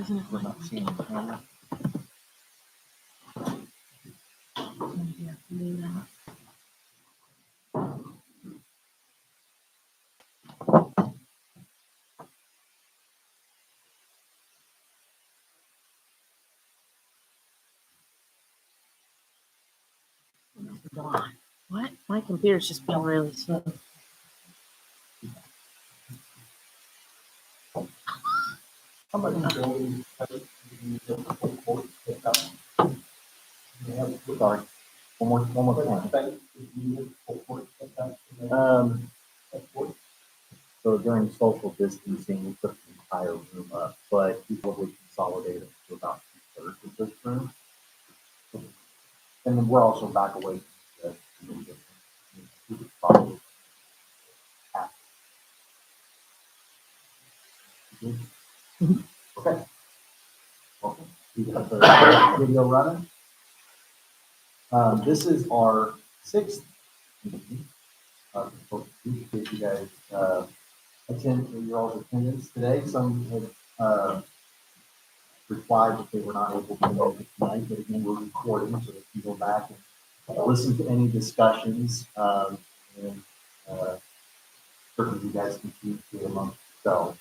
We're not seeing the camera. What? My computer's just being really slow. Somebody sorry. One more time. So during social distancing, we took the entire room up, but we probably consolidated to about 2/3 of this room. And then we're also back away from the probably half. Okay. Well, we got the video running. This is our 6th meeting. Appreciate you guys attend your all's attendance today. Some have replied that they were not able to make it tonight, but again, we're recording, so they can go back and listen to any discussions. And certainly you guys can communicate amongst yourselves.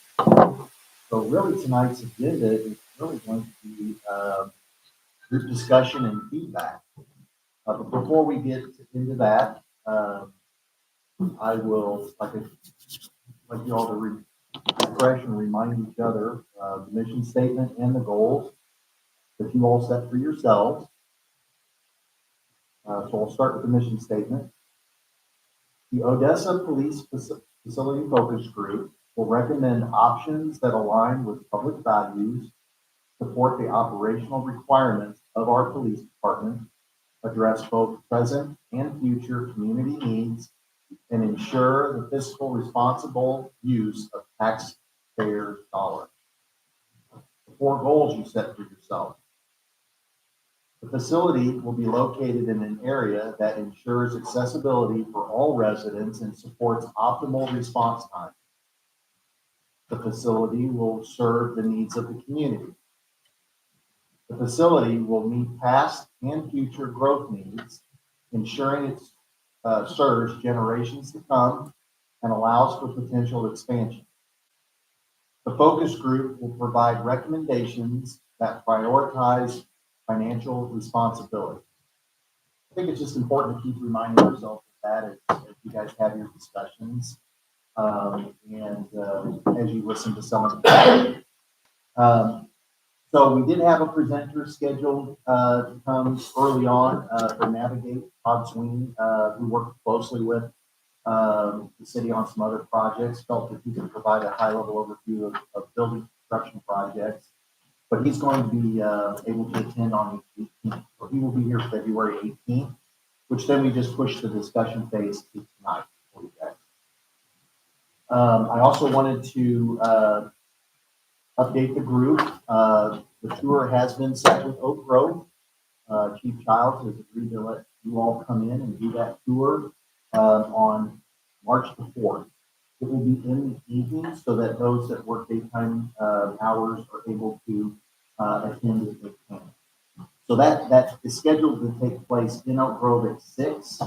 So really tonight's agenda is really going to be group discussion and feedback. But before we get into that, I will like you all to refresh and remind each other the mission statement and the goals that you all set for yourselves. So I'll start with the mission statement. The Odessa Police Facility Focus Group will recommend options that align with public values, support the operational requirements of our police department, address both present and future community needs, and ensure the fiscal responsible use of taxpayer dollars. The 4 goals you set for yourself. The facility will be located in an area that ensures accessibility for all residents and supports optimal response time. The facility will serve the needs of the community. The facility will meet past and future growth needs, ensuring it serves generations to come and allows for potential expansion. The focus group will provide recommendations that prioritize financial responsibility. I think it's just important to keep reminding yourself of that as you guys have your discussions and as you listen to some of the so we did have a presenter scheduled to come early on for Navigate, Todd Sweeney, who worked closely with the city on some other projects, felt that he could provide a high-level overview of building construction projects. But he's going to be able to attend on the 18th. So he will be here February 18th, which then we just push the discussion phase to tonight for you guys. I also wanted to update the group. The tour has been set with Oak Grove. Chief Childs has agreed to let you all come in and do that tour on March the 4th. It will be in the evening so that those that work daytime hours are able to attend if they can. So that is scheduled to take place in Oak Grove at 6.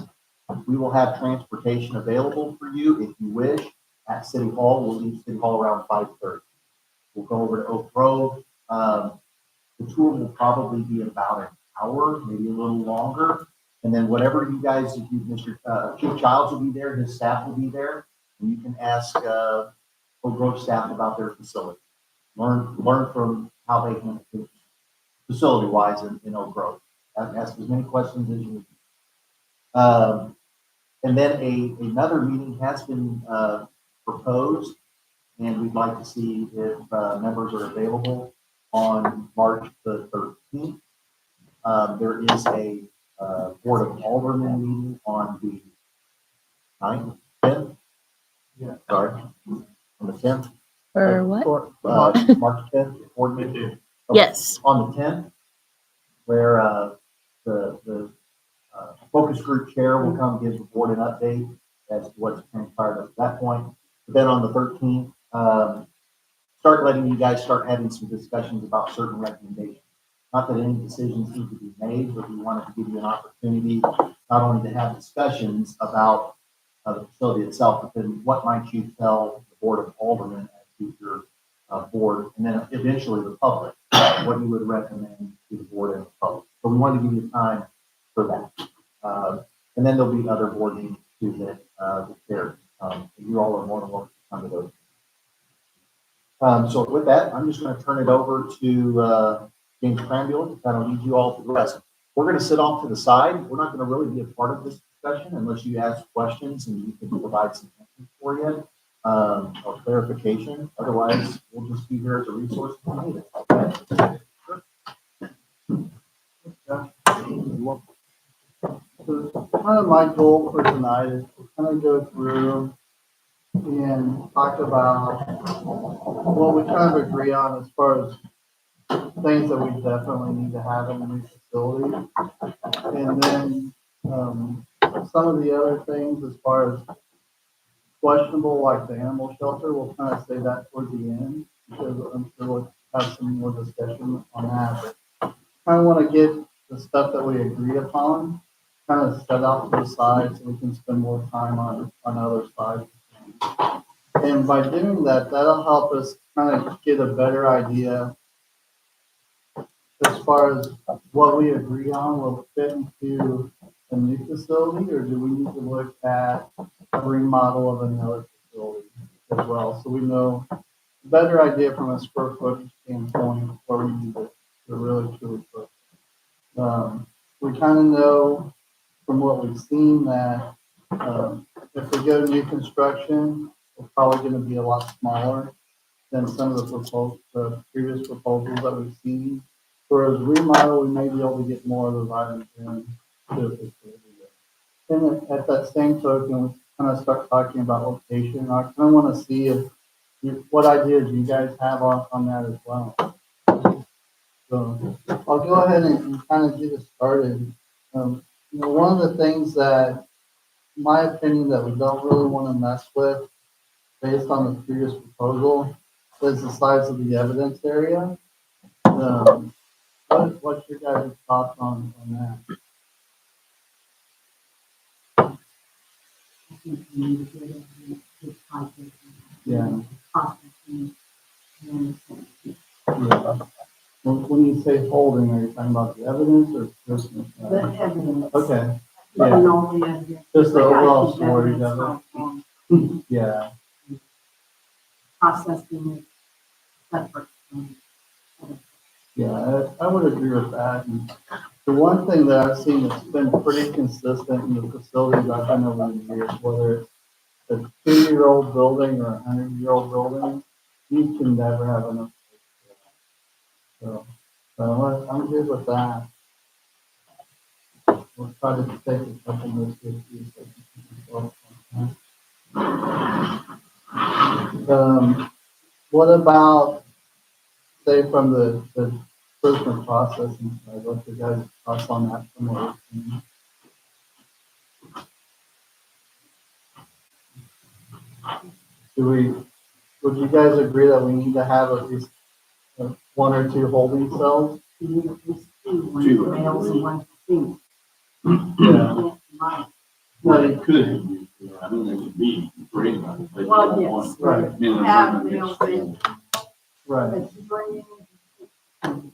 We will have transportation available for you if you wish at City Hall. We'll leave City Hall around 5:30. We'll go over to Oak Grove. The tour will probably be about an hour, maybe a little longer. And then whatever you guys, if you, Mr. Chief Childs will be there, his staff will be there, and you can ask Oak Grove staff about their facility. Learn from how they handle it facility-wise in Oak Grove. Ask as many questions as you need. And then another meeting has been proposed, and we'd like to see if members are available on March the 13th. There is a Board of Aldermen meeting on the 9th, 10th? Yeah. Sorry, on the 10th. For what? March 10th, board meeting. Okay. Yes. On the 10th, where the focus group chair will come give the board an update as to what's transpired at that point. But then on the 13th, start letting you guys start having some discussions about certain recommendations. Not that any decisions need to be made, but we wanted to give you an opportunity not only to have discussions about the facility itself, but then what might you tell the Board of Aldermen as future board, and then eventually the public, what you would recommend to the board and the public. So we wanted to give you time for that. And then there'll be other board meetings too that there. You all are more than welcome to come to those. So with that, I'm just going to turn it over to James Cranville to kind of lead you all through the rest. We're going to sit off to the side. We're not going to really be a part of this discussion unless you ask questions and we can provide some answers for you or clarification. Otherwise, we'll just be here as a resource if we need it. Okay? So kind of my goal for tonight is to kind of go through and talk about what we kind of agree on as far as things that we definitely need to have in a new facility. And then some of the other things as far as questionable, like the animal shelter, we'll kind of say that towards the end because I'm sure we'll have some more discussion on that. But kind of want to get the stuff that we agree upon kind of set out to the side so we can spend more time on other sides. And by doing that, that'll help us kind of get a better idea as far as what we agree on will fit into a new facility, or do we need to look at a remodel of another facility as well? So we know a better idea from a square footage standpoint where we need to really truly put. We kind of know from what we've seen that if we go to new construction, we're probably going to be a lot smaller than some of the previous proposals that we've seen. Whereas remodel, we may be able to get more of those items in to the facility. And at that same token, we kind of start talking about location. I kind of want to see what ideas you guys have on that as well. So I'll go ahead and kind of get it started. One of the things that, in my opinion, that we don't really want to mess with based on the previous proposal is the size of the evidence area. What's your guys' thoughts on that? Yeah. Yeah. When you say holding, are you talking about the evidence or Christmas? The evidence. Okay. But Yeah. no, the evidence. Just the Like, I overall think storage evidence of from Yeah. processing is separate from. Yeah, I would agree with that. And the one thing that I've seen that's been pretty consistent in the facilities I've been over the years, whether it's a 2-year-old building or a 100-year-old building, you can never have enough space for that. So I'm good with that. We'll try to take a couple minutes to see if I can keep it. What about, say, from the Christmas processing side? What's your guys' thoughts on that from what we've seen? Would you guys agree that we need to have at least 1 or 2 holding cells? You need at least two, one for males and one for females. Yeah. Right. Well, it could, I mean, there could be great about it, but you Well, don't yes. want. Right. men and Have women males mixed and- in. Right. But you bring in.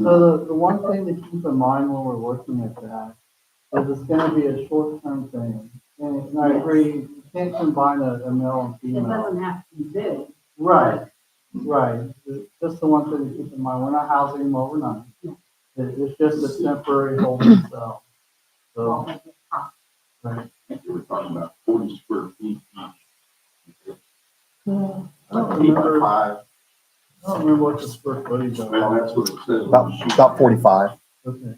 So the one thing to keep in mind when we're looking at that is it's gonna be a short-term thing. And I agree, you can't combine a male and It female. doesn't have to be big. Right, right. Just the one thing to keep in mind, we're not housing them overnight. It's just a temporary holding cell. Well, So, make it possible. right. I think they were talking about 40 square feet each. I don't Like 8 by remember, 5. I don't remember what the square footage of Well, it that's what it says. About 45. Okay.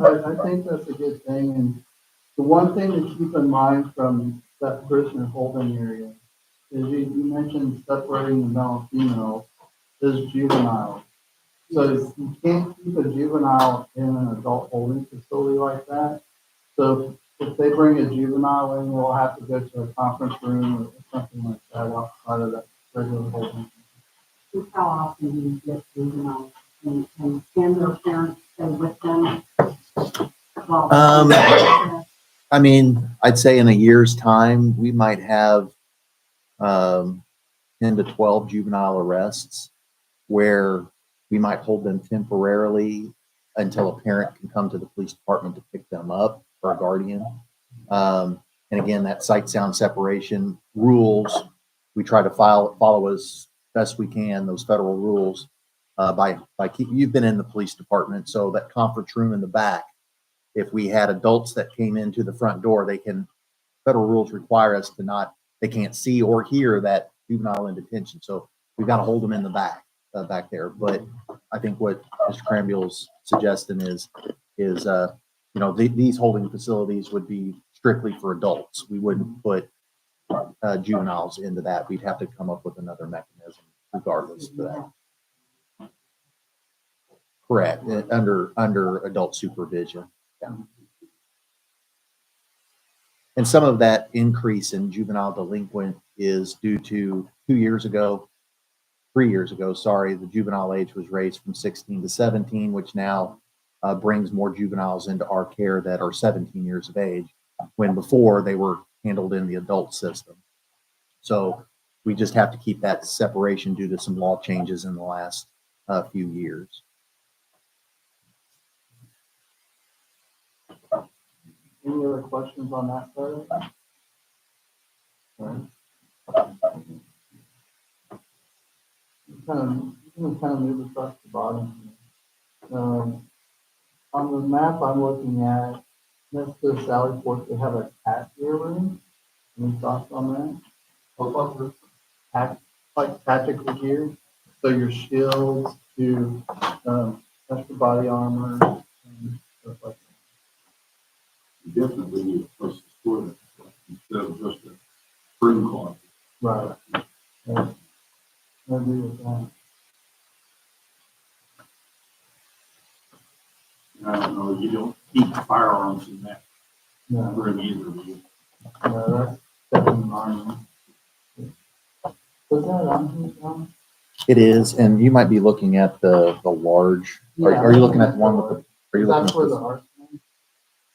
I think that's a good thing, and the one thing to keep in mind from that prisoner holding area is you mentioned separating the male and female is juvenile. So you can't keep a juvenile in an adult holding facility like that. So if they bring a juvenile in, we'll have to go to a conference room or something like that outside of that regular holding. How often do you get juveniles and can their parents stay with them? Well, I mean, I'd say in a year's time, we might have 10 to 12 juvenile arrests where we might hold them temporarily until a parent can come to the police department to pick them up or a guardian. And again, that sight sound separation rules, we try to follow as best we can, those federal rules. You've been in the police department, so that conference room in the back, if we had adults that came into the front door, federal rules require us to not, they can't see or hear that juvenile in detention. So we've got to hold them in the back there. But I think what Mr. Cranbill's suggesting is these holding facilities would be strictly for adults. We wouldn't put juveniles into that. We'd have to come up with another mechanism regardless for that. Correct. Under adult supervision. Yeah. And some of that increase in juvenile delinquent is due to 3 years ago, the juvenile age was raised from 16 to 17, which now brings more juveniles into our care that are 17 years of age, when before they were handled in the adult system. So we just have to keep that separation due to some law changes in the last few years. Any other questions on that side? All right. Kind of move across the bottom. On the map I'm looking at, next to Sally Port, they have a cat gear room. Any thoughts on that? Like tactical gear. So your shields to extra body armor and stuff like that. You definitely need a place to store that stuff instead of just a spring closet. Right. Yeah. I agree with that. I don't know, you don't keep firearms in that No, room either, do you? no, that's definitely an armor. Was that on here, John? It is, and you might be looking at the large. Are you looking at the one with the? Are you looking That's at where the? the arsenal.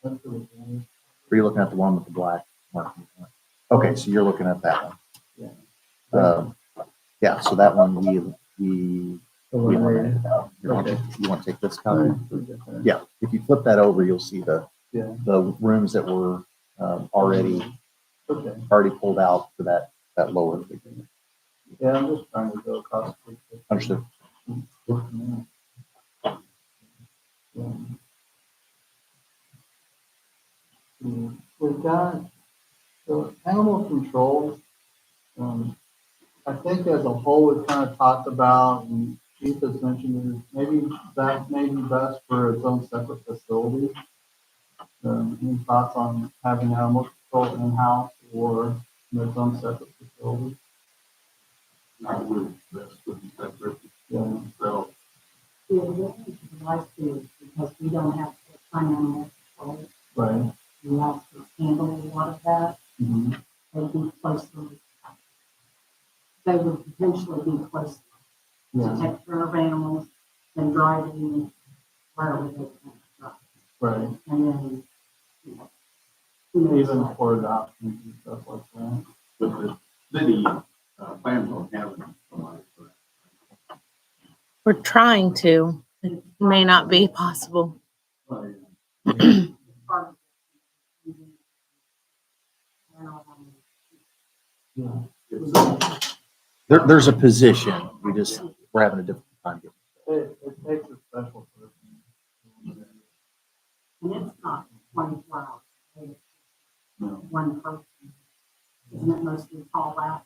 That's where the gun is. Are you looking at the one with the black marking? Okay, so you're looking at that one. Yeah. Yeah, so that one we Eliminated. eliminated. You want to take this copy? Yeah. Yeah, if you flip that over, you'll see the Yeah. rooms that were already Okay. pulled out for that lower figure. Yeah, I'm just trying to go across. Understood. Yeah. We've got the animal control. I think as a whole, we've kind of talked about, and Chief has mentioned, is maybe that may be best for its own separate facility. Any thoughts on having animal control in-house or in its own separate facility? I would, that's what you said, Rick. Yeah. So, Yeah, what we would like to, because we don't have full-time animal control, Right. we also handle a lot of that. Mhm. They'd be closely, they would potentially be close to Yeah. take care of animals and driving wherever they can drive. Right. And then, you know, who knows Even what. for adoption and stuff like that. but the city plans on having somebody for that. We're trying to. It may not be possible. But, Part of it. I don't know. Yeah. it's, There's a position. We're having a difficult time getting. It takes a special person. And it's not 24 hours. It's no, one person. Isn't it mostly call out?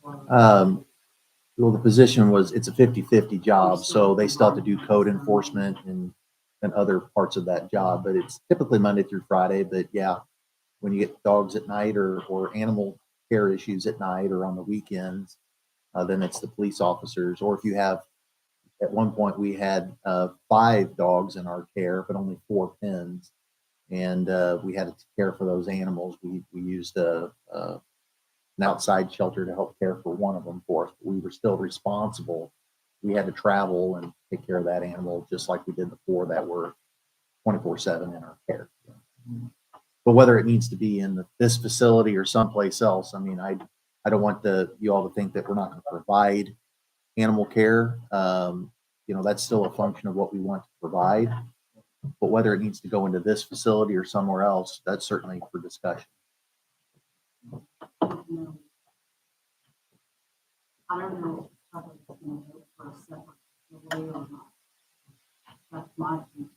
Well, the position it's a 50-50 job, so they still have to do code enforcement and other parts of that job, but it's typically Monday through Friday. But yeah, when you get dogs at night or animal care issues at night or on the weekends, then it's the police officers. Or if you have, at one point we had 5 dogs in our care, but only 4 pens, and we had to care for those animals. We used an outside shelter to help care for one of them for us. But we were still responsible. We had to travel and take care of that animal just like we did the 4 that were 24/7 in our care. But whether it needs to be in this facility or someplace else, I mean, I don't want you all to think that we're not going to provide animal care. That's still a function of what we want to provide. But whether it needs to go into this facility or somewhere else, that's certainly for discussion. I don't know if public is going to vote for a separate facility or not. That's my opinion.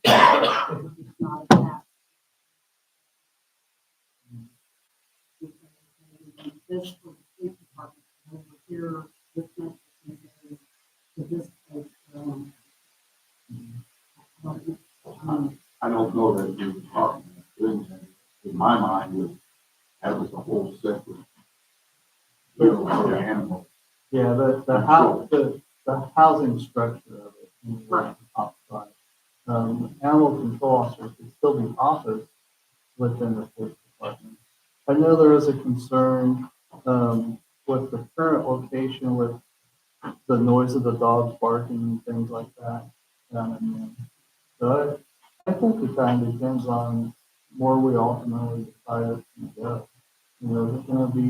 It's not a fact. This for the police department over here, this much is considered to this place. I don't know that the department of things, in my mind, was, that was a whole separate, for the animal. Yeah, the housing structure of it. Right. Outside. Animal control officers could still be office within the police department. I know there is a concern, with the current location with the noise of the dogs barking and things like that. So I think it kind of depends on where we ultimately decide it's going to go. Is it going to be,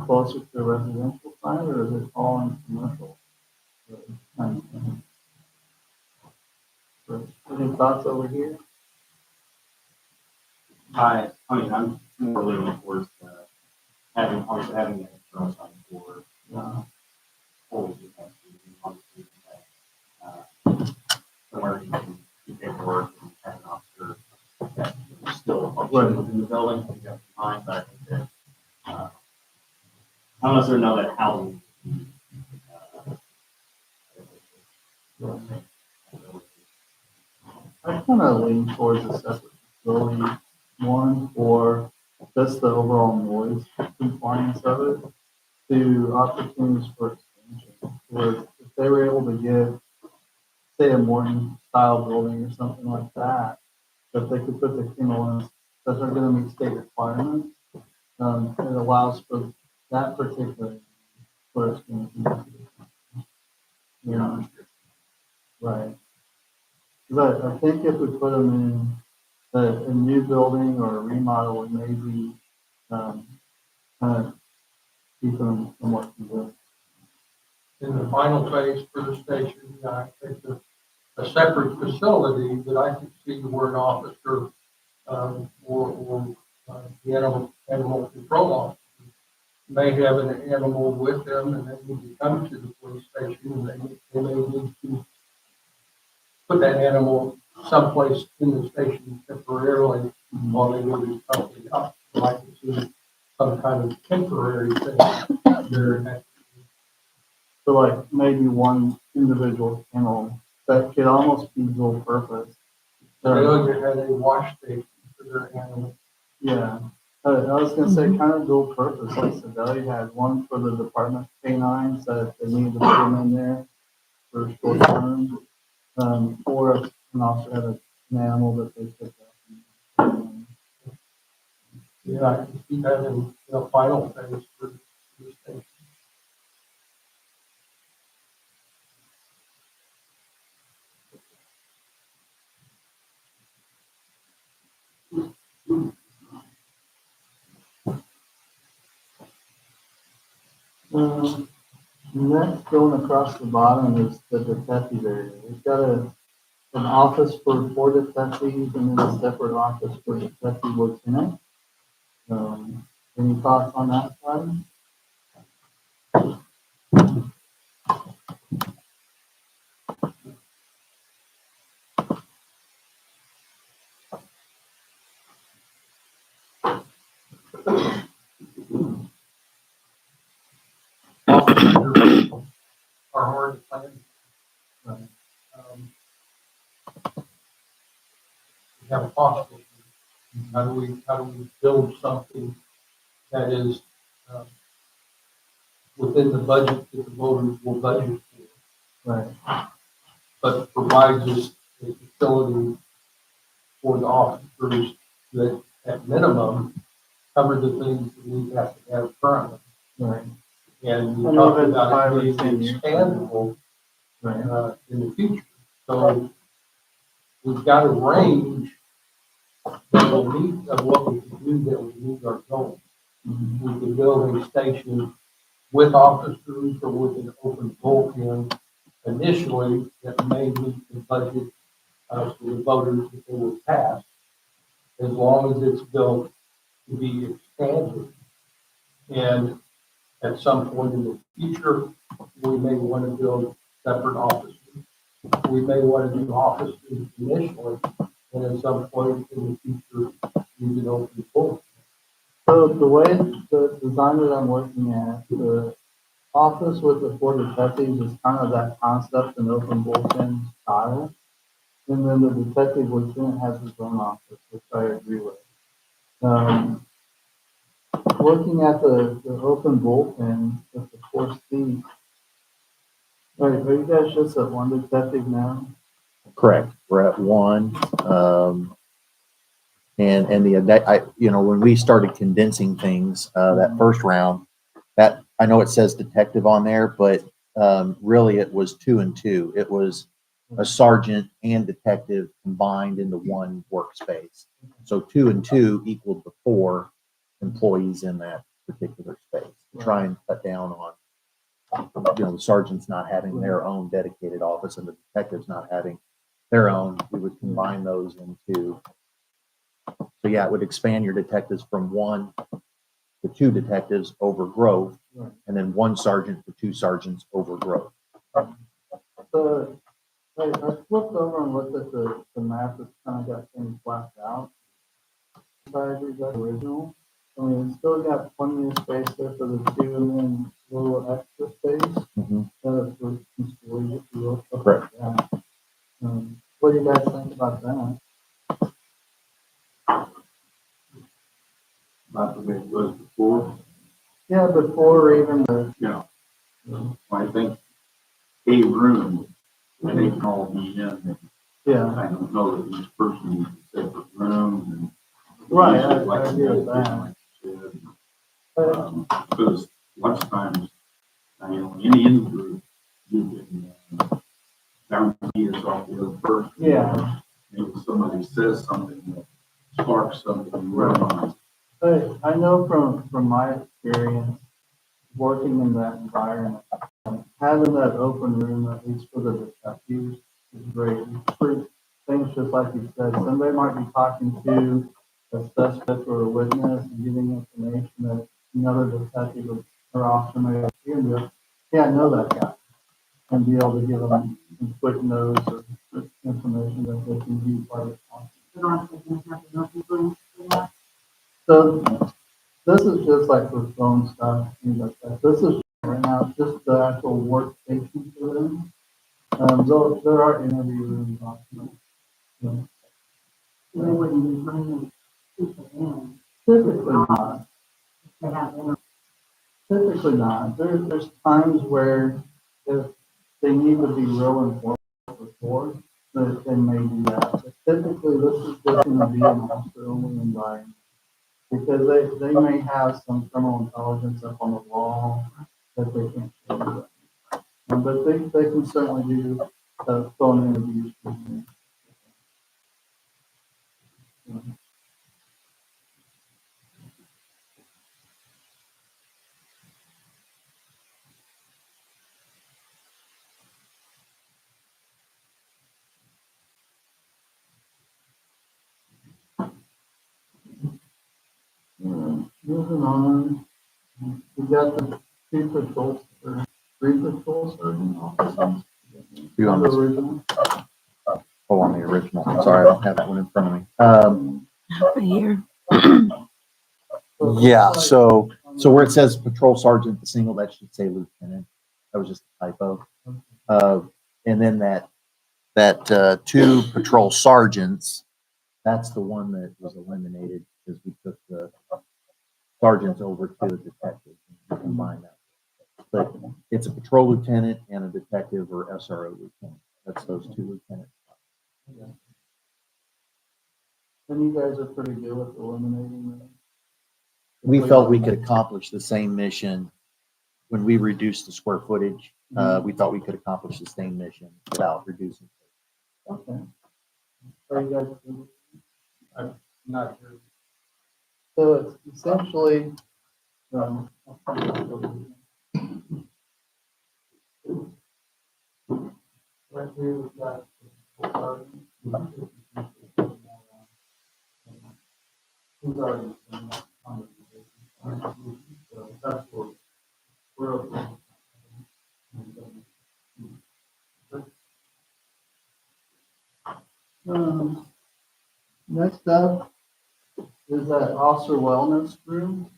closer to a residential side, or is it all in commercial? Kind of thing. So, any thoughts over here? I mean, I'm more leaning towards obviously having an insurance on board, always obviously, emergency paperwork and have an officer that is still functioning within the building, you have to mind, but I think that, I don't necessarily know that housing. I kind of lean towards a separate facility, one for just the overall noise compliance of it, to opportunities for expansion. Where if they were able to get, say, a Morton style building or something like that, that they could put the kennel in, that they're going to meet state requirements, it allows for that particular where it's going to be. Right. But I think if we put them in a new building or a remodel, it may be kind of keep them somewhat convinced. In the final phase for the station, I think a separate facility that I could see where an officer, or the animal control officer may have an animal with them and they need to come to the police station and they may need to put that animal someplace in the station temporarily while they move his company up. So I can see some kind of temporary thing there. So like maybe one individual kennel that could almost be dual purpose. Failure had a wash station for their animals. Yeah, I was gonna say kind of dual purpose, like Sedalia had one for the department canines that they needed to put them in there for short term. Or if an officer had an animal that they picked up. Yeah, I can see that in the final phase for the station. Next, going across the bottom is the detective area. We've got an office for 4 detectives and then a separate office for detective lieutenant. Any thoughts on that side? Officers are hard to plan. Right. We have a cost issue. How do we build something that is within the budget that the voters will budget for, Right. but provides us a facility for the officers that, at minimum, cover the things that we have to have currently. Right. And we And talked even about 5 it or being 10 years. expandable Right. in the future. So we've got a range that will meet of what we can do that will meet our goals. Mhm. We can build a station with officers or with an open bulkhead initially that may meet the budget for the voters that they will pass, as long as it's built to be expanded. And at some point in the future, we may want to build separate offices. We may want to do offices initially, and at some point in the future, use an open book. So the way, the design that I'm looking at, the office with the 4 detectives is kind of that concept and open bulletin style. And then the detective lieutenant has his own office, which I agree with. Um, Looking at the open bullpen with the 4 seats, are you guys just at 1 detective now? Correct. We're at 1. And when we started condensing things, that first round, that, I know it says detective on there, but, really it was 2 and 2. It was a sergeant and detective combined into one workspace. So 2 and 2 equaled the 4 employees in that particular space. Try and cut down on, the sergeants not having their own dedicated office and the detectives not having their own. We would combine those into, so yeah, it would expand your detectives from 1 to 2 detectives over growth, Right. and then 1 sergeant to 2 sergeants over growth. So I flipped over and looked at the map that's kind of got things blacked out. Side is that original. I mean, it's still got plenty of space there for the 2 and then a little extra space. Mhm. For some storage, if you will, stuff Correct. like that. What do you guys think about that? About the way it was before. Yeah, before even the, Yeah. I think a room, and they can all be in. yeah, I don't know that each person needs a separate room and. right, use it I like agree with you that. said. But, Because lots of times, in any group, you can bounce ideas off the other person. yeah, Maybe somebody says something that sparks something in your mind. but I know from my experience, working in that environment, having that open room, at least for the detectives, is great. For things just like you said, somebody might be talking to a suspect or a witness and giving information that another detective or officer may have seen, and go, yeah, I know that guy, and be able to give them some quick notes or information that they can use by the time. But aren't they gonna have enough room for that? So this is just like for phone stuff, things like that. This is right now, it's just the actual workstation for them. Though there are interview rooms optional. So They wouldn't be bringing people in, typically not, they have one. typically not. There's times where if they need to be real informed before, that they may do that. But typically, this is just gonna be an officer-only environment. Because they may have some criminal intelligence up on the wall that they can't show you. But they can certainly do phone interviews. For me. Moving on, we got the 2 patrols or 3 patrol sergeant officers. You on The this? original. Oh, on the original. Sorry, I don't have that one in front of me. Here. Yeah, so where it says patrol sergeant, the single, that should say lieutenant. That was just a typo. And then that 2 patrol sergeants, that's the one that was eliminated because we took the sergeants over to the detective and combined that. But it's a patrol lieutenant and a detective or SRO lieutenant. That's those 2 lieutenants. And you guys are pretty good with eliminating them. We felt we could accomplish the same mission when we reduced the square footage. We thought we could accomplish the same mission without reducing. Okay. Are you guys? Not sure. So it's essentially, Right here, we've got, who's already done that conversation? So that's what we're okay. Next up is that officer wellness room.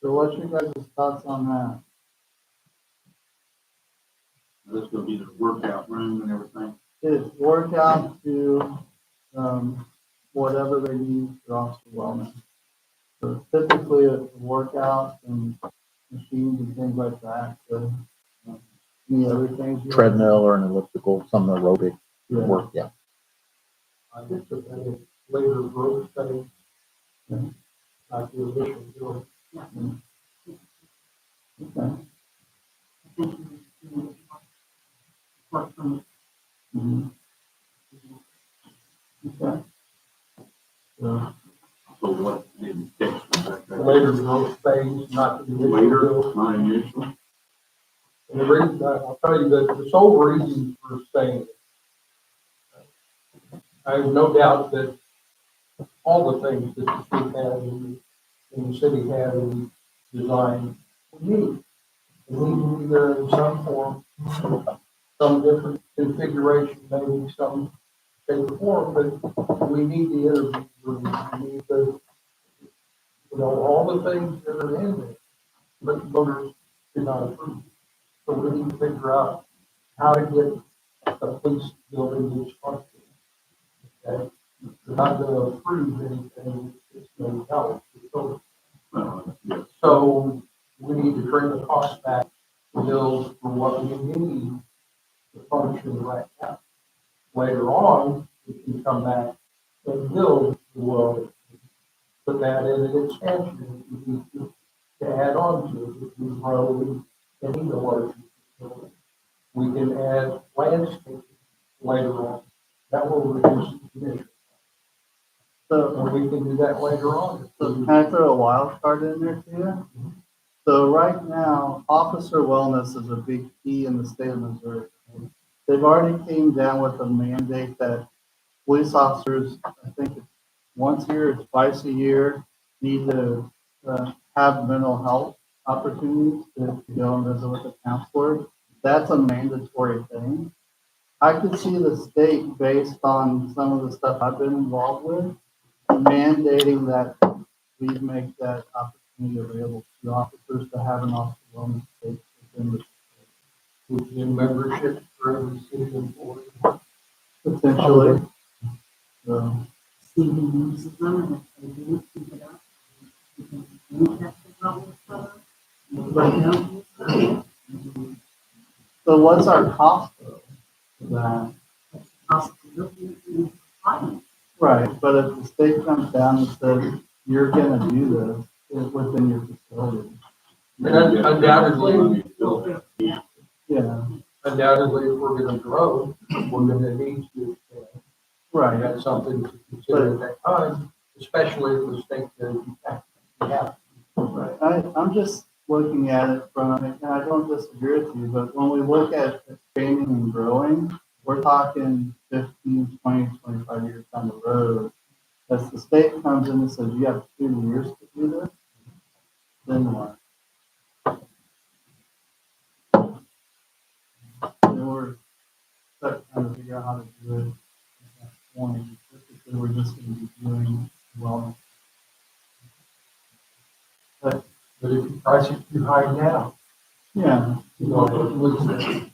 So what's your guys' thoughts on that? This will be the workout room and everything. It's workout to, whatever they need for officer wellness. So typically it's workout and machines and things like that, so, any other things? Treadmill or an elliptical, some aerobic Yeah. work, yeah. I guess if any later growth study, Yeah. like the initial build. Okay. I think you work from Mhm. Okay. So, So what did text was that? The later growth phase, not the initial Later, build. not initial. And the reason, I'll tell you that the sole reason for saying it, I have no doubt that all the things that the state has and the city has in design, we need. And we need to be there in some form, some different configuration, maybe some shape or form, but we need the interview room, we need the, all the things that are in there, but voters did not approve. So we need to figure out how to get the police building constructed. Okay? We're not gonna approve anything that's gonna help. Yes. So we need to bring the cost back to build for what we need to function right now. Later on, we can come back and build the world, put that in an expansion, if we need to add on to it, if we grow and need a larger facility. We can add landscaping later on. That will reduce the emissions. so, And we can do that later on. so can I throw a wild card in there to you? So right now, officer wellness is a big key in the state of Missouri. They've already came down with a mandate that police officers, I think it's once a year or twice a year, need to have mental health opportunities to go and visit with a counselor. That's a mandatory thing. I could see the state, based on some of the stuff I've been involved with, mandating that we make that opportunity available to officers to have an officer wellness space within the Which is membership for every city employee. potentially. So, Stevie uses them, and if they do, keep it up. You can use that to help with stuff. But don't use them. so what's our cost though? For that? Possibility to find. Right, but if the state comes down and says, you're gonna do this within your facility, And undoubtedly, yeah, undoubtedly, if we're gonna grow, we're gonna need to expand. right. That's something to consider at that time, especially if the state says you have. Yeah. Right, I'm just looking at it from, and I don't disagree with you, but when we look at expanding and growing, we're talking 15, 20, 25 years down the road. As the state comes in and says, you have 2 years to do this, then what? Then we're stuck trying to figure out how to do it at that point. Typically, we're just gonna be doing well. But, But if you price it too high now, yeah. you know, lose it.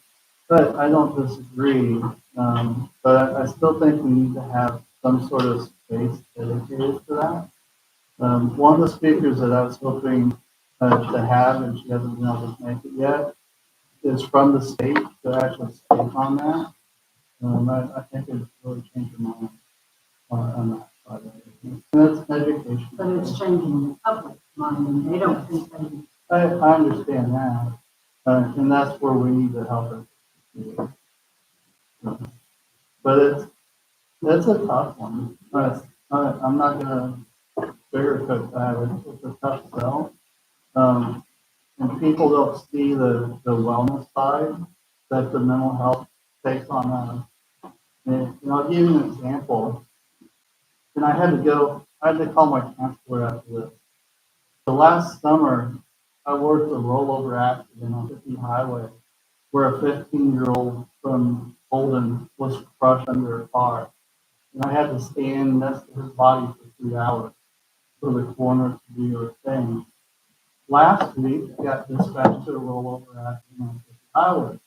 But I don't disagree, but I still think we need to have some sort of space dedicated to that. One of the speakers that I was hoping to have, and she hasn't been able to make it yet, is from the state to actually speak on that. I think it really changed her mind on that. And that's education. But it's changing the public. money, and they don't think they, I understand that, and that's where we need to help it. But it's a tough one. I'm not gonna sugarcoat that. It's a tough sell. And people don't see the wellness side that the mental health takes on us. And I'll give you an example. And I had to call my counselor after this. The last summer, I worked a rollover accident on 50 highway where a 15-year-old from Holden was crushed under a car. And I had to stand next to his body for 3 hours for the coroner to do their thing. Last week, I got dispatched to a rollover accident on 50 highway.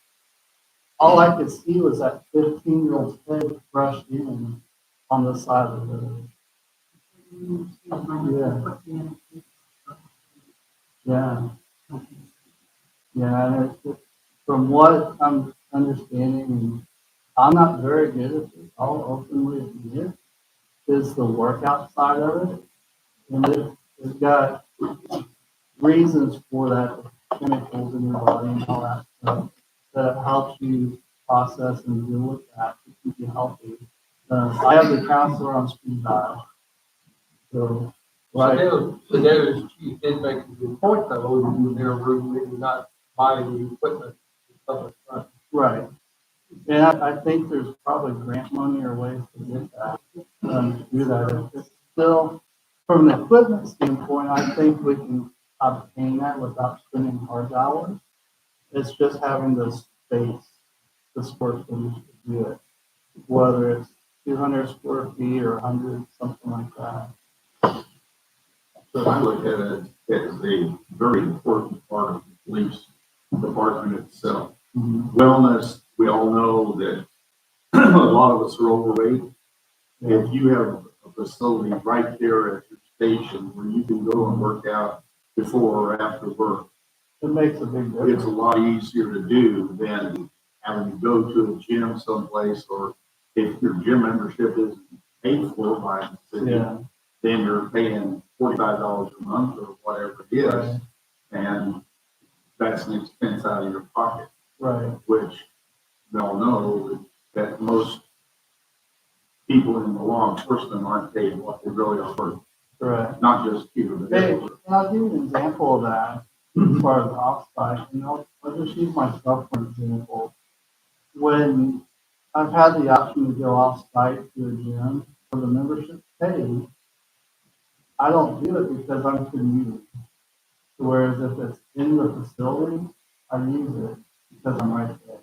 All I could see was that 15-year-old's head crushed in on the side of the road. Yeah. put in. Yeah. Yeah, and from what I'm understanding, and I'm not very good at this, I'll openly admit, is the workout side of it. And it's got reasons for that, chemicals in your body and all that stuff, that helps you process and deal with that to keep you healthy. I have the counselor on speed dial. So, right. Sedaris chief did make a good point though, in their room, maybe not buying the equipment. and stuff like that. Right. And I think there's probably grant money or ways to get that, to do that. It's still, from an equipment standpoint, I think we can obtain that without spending hard dollars. It's just having the space, the square footage to do it, whether it's 200 square feet or 100, something like that. So I look at it as a very important part of the police department itself. Mhm. Wellness, we all know that a lot of us are overweight. If you have a facility right there at your station where you can go and work out before or after work, It makes a big difference. it's a lot easier to do than having to go to a gym someplace, or if your gym membership isn't paid for by the city, Yeah, then you're paying $45 a month or whatever it is, right, and that's an expense out of your pocket, right, which we all know that most people in the law enforcement aren't paid what they really are worth, right. not just you, but Hey, everyone. I'll give you an example of that as far as offsite. I'll just use myself for example. When I've had the option to go offsite to a gym for the membership paid, I don't do it because I'm commuting. Whereas if it's in the facility, I use it because I'm right there.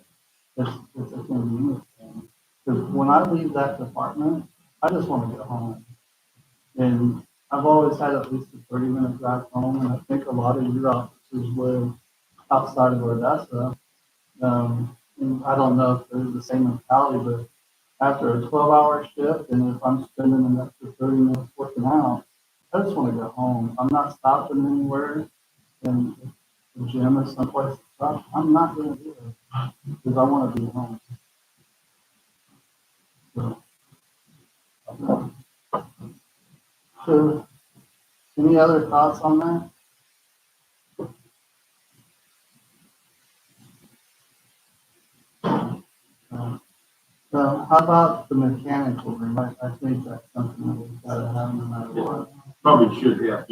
It's a convenience thing. Because when I leave that department, I just want to go home. And I've always had at least a 30-minute drive home, and I think a lot of your officers live outside of Odessa. And I don't know if they're the same mentality, but after a 12-hour shift, and if I'm spending an extra 30 minutes working out, I just want to go home. I'm not stopping anywhere, and if the gym is someplace to stop, I'm not going to do it because I want to be home. So, any other thoughts on that? So how about the mechanical room? I think that's something that we've got to have no matter what. Probably should have.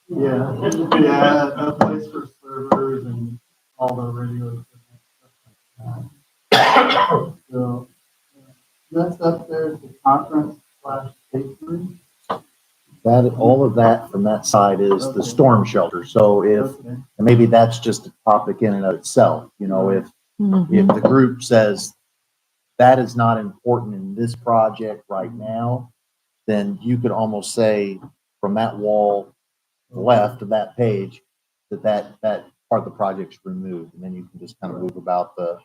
Yeah, yeah, a place for servers and all the radio equipment, stuff like that. So, next up there's the conference / state room. That, all of that from that side is the storm shelter. So if, Okay, and maybe that's just a topic in and of itself, if the group says that is not important in this project right now, then you could almost say from that wall left of that page, that part of the project's removed, and then you can just kind of move about the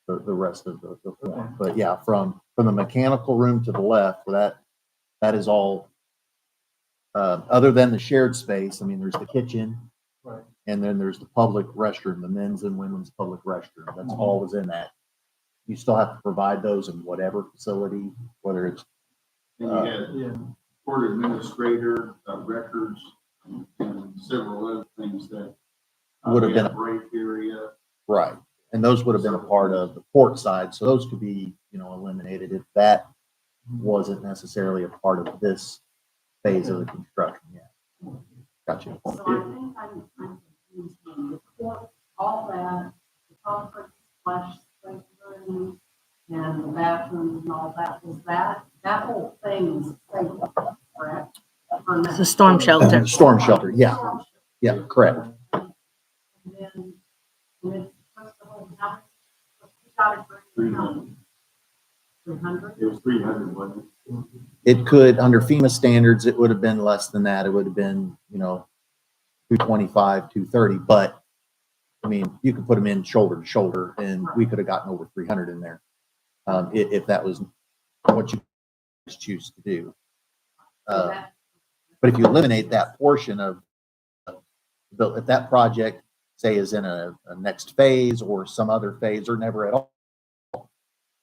rest of the form. Okay. But yeah, from the mechanical room to the left, that is all, other than the shared space. I mean, there's the kitchen, right, and then there's the public restroom, the men's and women's public restroom. That's all was in that. You still have to provide those in whatever facility, whether it's, And you had yeah, court administrator, records, and several other things that. Would have we been have break area. Right. And those would have been a part of the port side. So those could be, eliminated if that wasn't necessarily a part of this phase of the construction. Yeah. Gotcha. So I think I'm confused when the court, all that, the conference, splash, room, and the bathrooms and all that, is that whole thing is safe, correct? It's a storm shelter. Storm shelter. Yeah. Yeah. Correct. And then, and it's supposed to hold how much? You got it for 300? 300? It was 300, wasn't it? It could, under FEMA standards, it would have been less than that. It would have been, 225, 230. But I mean, you could put them in shoulder to shoulder and we could have gotten over 300 in there. If that was what you choose to do. But if you eliminate that portion of if that project, say, is in a next phase or some other phase or never at all,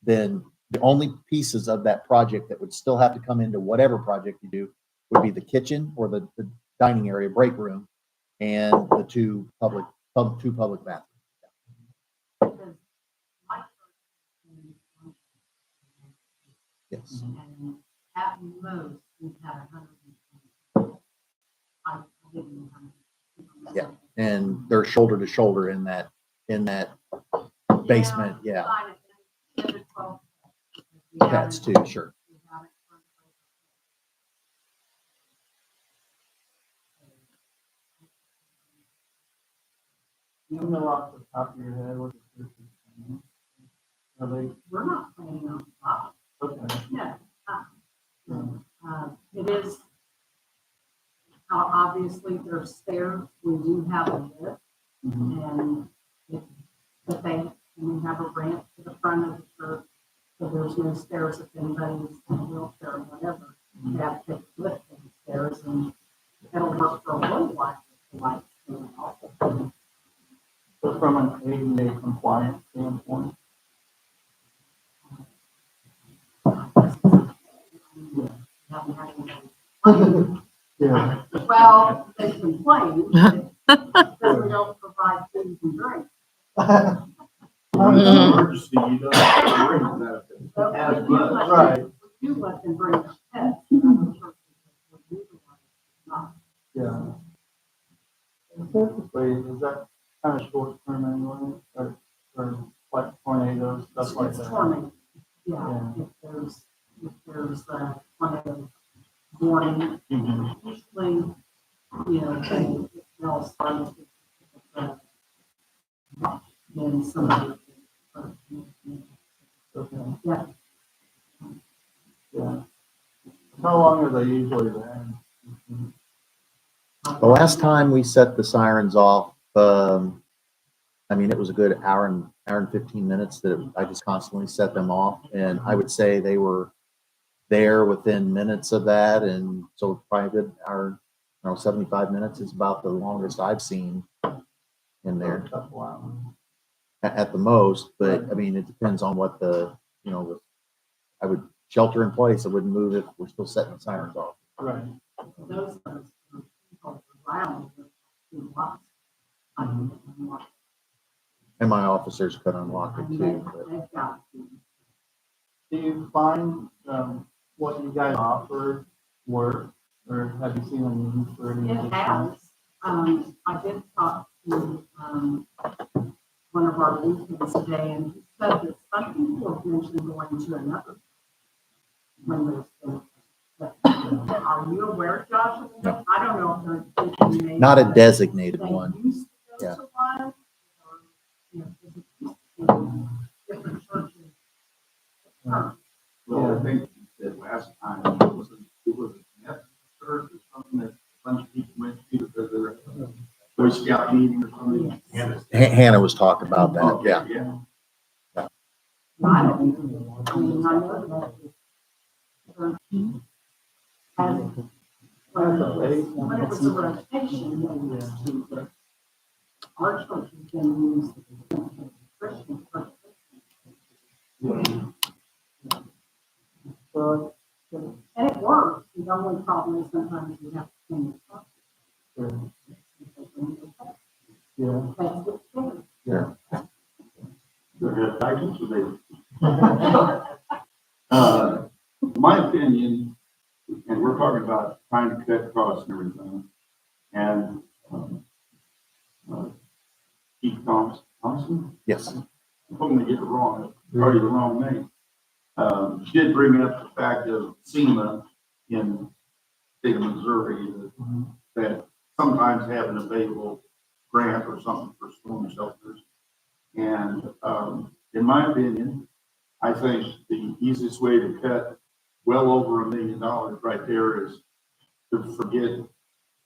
then the only pieces of that project that would still have to come into whatever project you do would be the kitchen or the dining area, break room, and the two public bathrooms. Because my church, Yes. and at most, we've had 120. I didn't know how many. Yeah. And they're shoulder to shoulder in that basement. Yeah. Kind of 10 to 12. We Pets too, haven't- sure. we haven't turned You know off the top of your head what the church is saying? Are they, over. We're not planning on stopping. okay. No. It is, obviously, there's stairs. We do have a lift. And if we have a ramp to the front of the church, so there's no stairs if anybody's in a wheelchair or whatever. They have to take a lift to the stairs and it'll work for a little while. If the lights go off. But from an ADA compliance standpoint, Haven't had anybody. yeah. Well, they complain that we don't provide food and drink. Emergency, you don't have to bring that. But Yeah, we do let them- right. we do let them bring their pets. Other churches would utilize not. Yeah. Typically, is that kind of short term anyway, or like tornadoes, stuff like It's that? tornado. Yeah, if there's a tornado warning, usually, they'll start with then somebody. Okay. Yeah, Yeah. How long are they usually there? The last time we set the sirens off, it was a good hour and 15 minutes that I just constantly set them off. And I would say they were there within minutes of that. And so probably a good hour, 75 minutes is about the longest I've seen in there A couple hours. at the most. But it depends on what I would shelter in place. I wouldn't move if we're still setting the sirens off. Right. those are people around who lost. And my officers could unlock it too. But They've got to. Do you find what you guys offer work, or have you seen a need for any? It has. I did talk to one of our lieutenants today, and he said that some people have mentioned going to another when there's been. Are you aware, Josh? of that? No. I don't know if they're thinking maybe not a that designated they one. used to go Yeah. to one, or, because it used to be different churches. Well, I think you said last time, it was a Methodist church or something that a bunch of people went to because they're at a Boy Scout meeting or something. Yes. Hannah was talking about that. Yeah. Yeah. I don't even know. I mean, I know that. And when it was a rotation, it was to, but our church has been used as Christian church. So, And it works. The only problem is sometimes you have to clean it up. My opinion, and we're talking about trying to cut costs and everything, and, Keith Thompson? Yes. I'm hoping to get it wrong, already the wrong name. She did bring up the fact of SEMA in state of Missouri that sometimes have an available grant or something for storm shelters. And, in my opinion, I think the easiest way to cut well over $1 million right there is to forget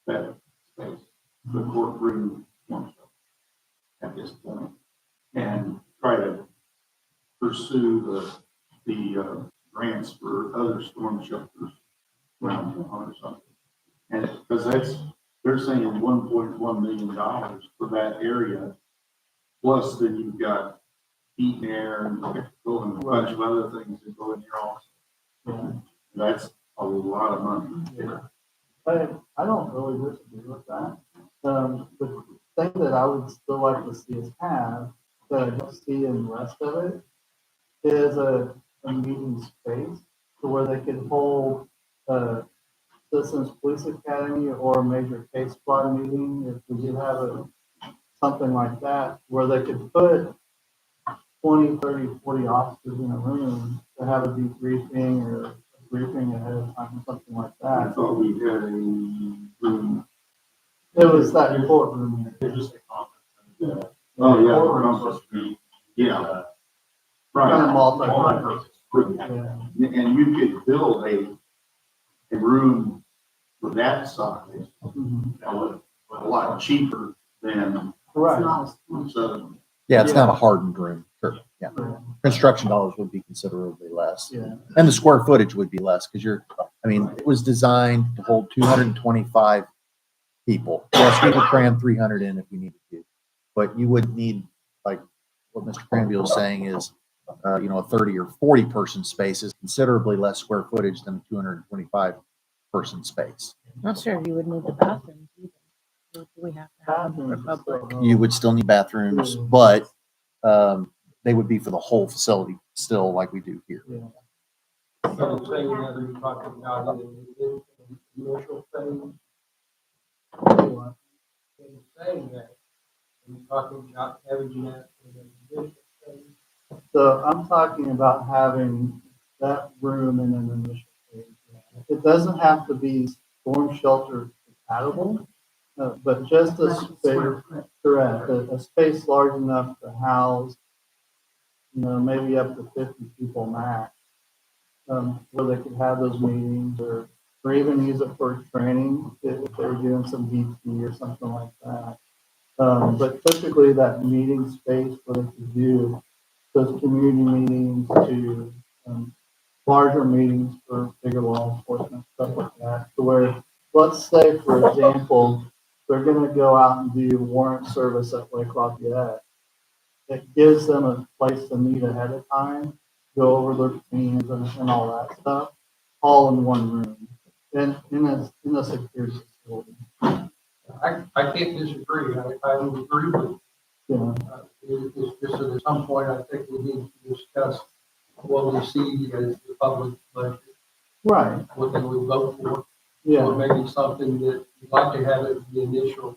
that space, the courtroom storm shelter at this point, and try to pursue the grants for other storm shelters around town or something. And because they're saying $1.1 million for that area, plus then you've got heat and air and a bunch of other things that go in here also. Yeah. That's a lot of money. Yeah. I don't really disagree with that. The thing that I would still like to see us have, that I don't see in the rest of it, is a meeting space to where they could hold a Citizens Police Academy or a major case squad meeting, if we did have something like that, where they could put 20, 30, 40 officers in a room to have a debriefing or a briefing ahead of time, something like I that. thought we had a room. It was that courtroom. There's just a conference. Oh, yeah. Courtroom's supposed to be, Yeah, Kind of right. multi-purpose. Yeah. Yeah. And you could build a room for that size Mhm. a lot cheaper than It's Right. not as- so. Yeah, it's not a hardened room. Sure. Yeah. Construction dollars would be considerably less. Yeah. And the square footage would be less because it was designed to hold 225 people. Yes, we could cram 300 in if we needed to. But you would need, like what Mr. Cranville is saying is, a 30 or 40 person space is considerably less square footage than a 225 person space. Not sure you would need the bathrooms either. Do we have to have them for public? You would still need bathrooms, but they would be for the whole facility still like we do here. Yeah. So the same that you're talking about in the initial phase, in saying that, you're talking about having that in the initial phase. So I'm talking about having that room in an initial phase. It doesn't have to be storm shelter compatible, but just a space, correct, a space large enough to house, maybe up to 50 people max, where they could have those meetings or even use it for training if they're doing some VT or something like that. But typically that meeting space where they could do those community meetings to larger meetings for bigger law enforcement, stuff like that. To where, let's say, for example, they're going to go out and do warrant service at Lake Lafayette. It gives them a place to meet ahead of time, go over their plans and all that stuff, all in one room, in a secure facility. I can't disagree. I would agree with You it's just that at some point, I think we need to discuss what we see as the public budget, Right. what they would vote for, or Yeah. maybe something that you'd like to have in the initial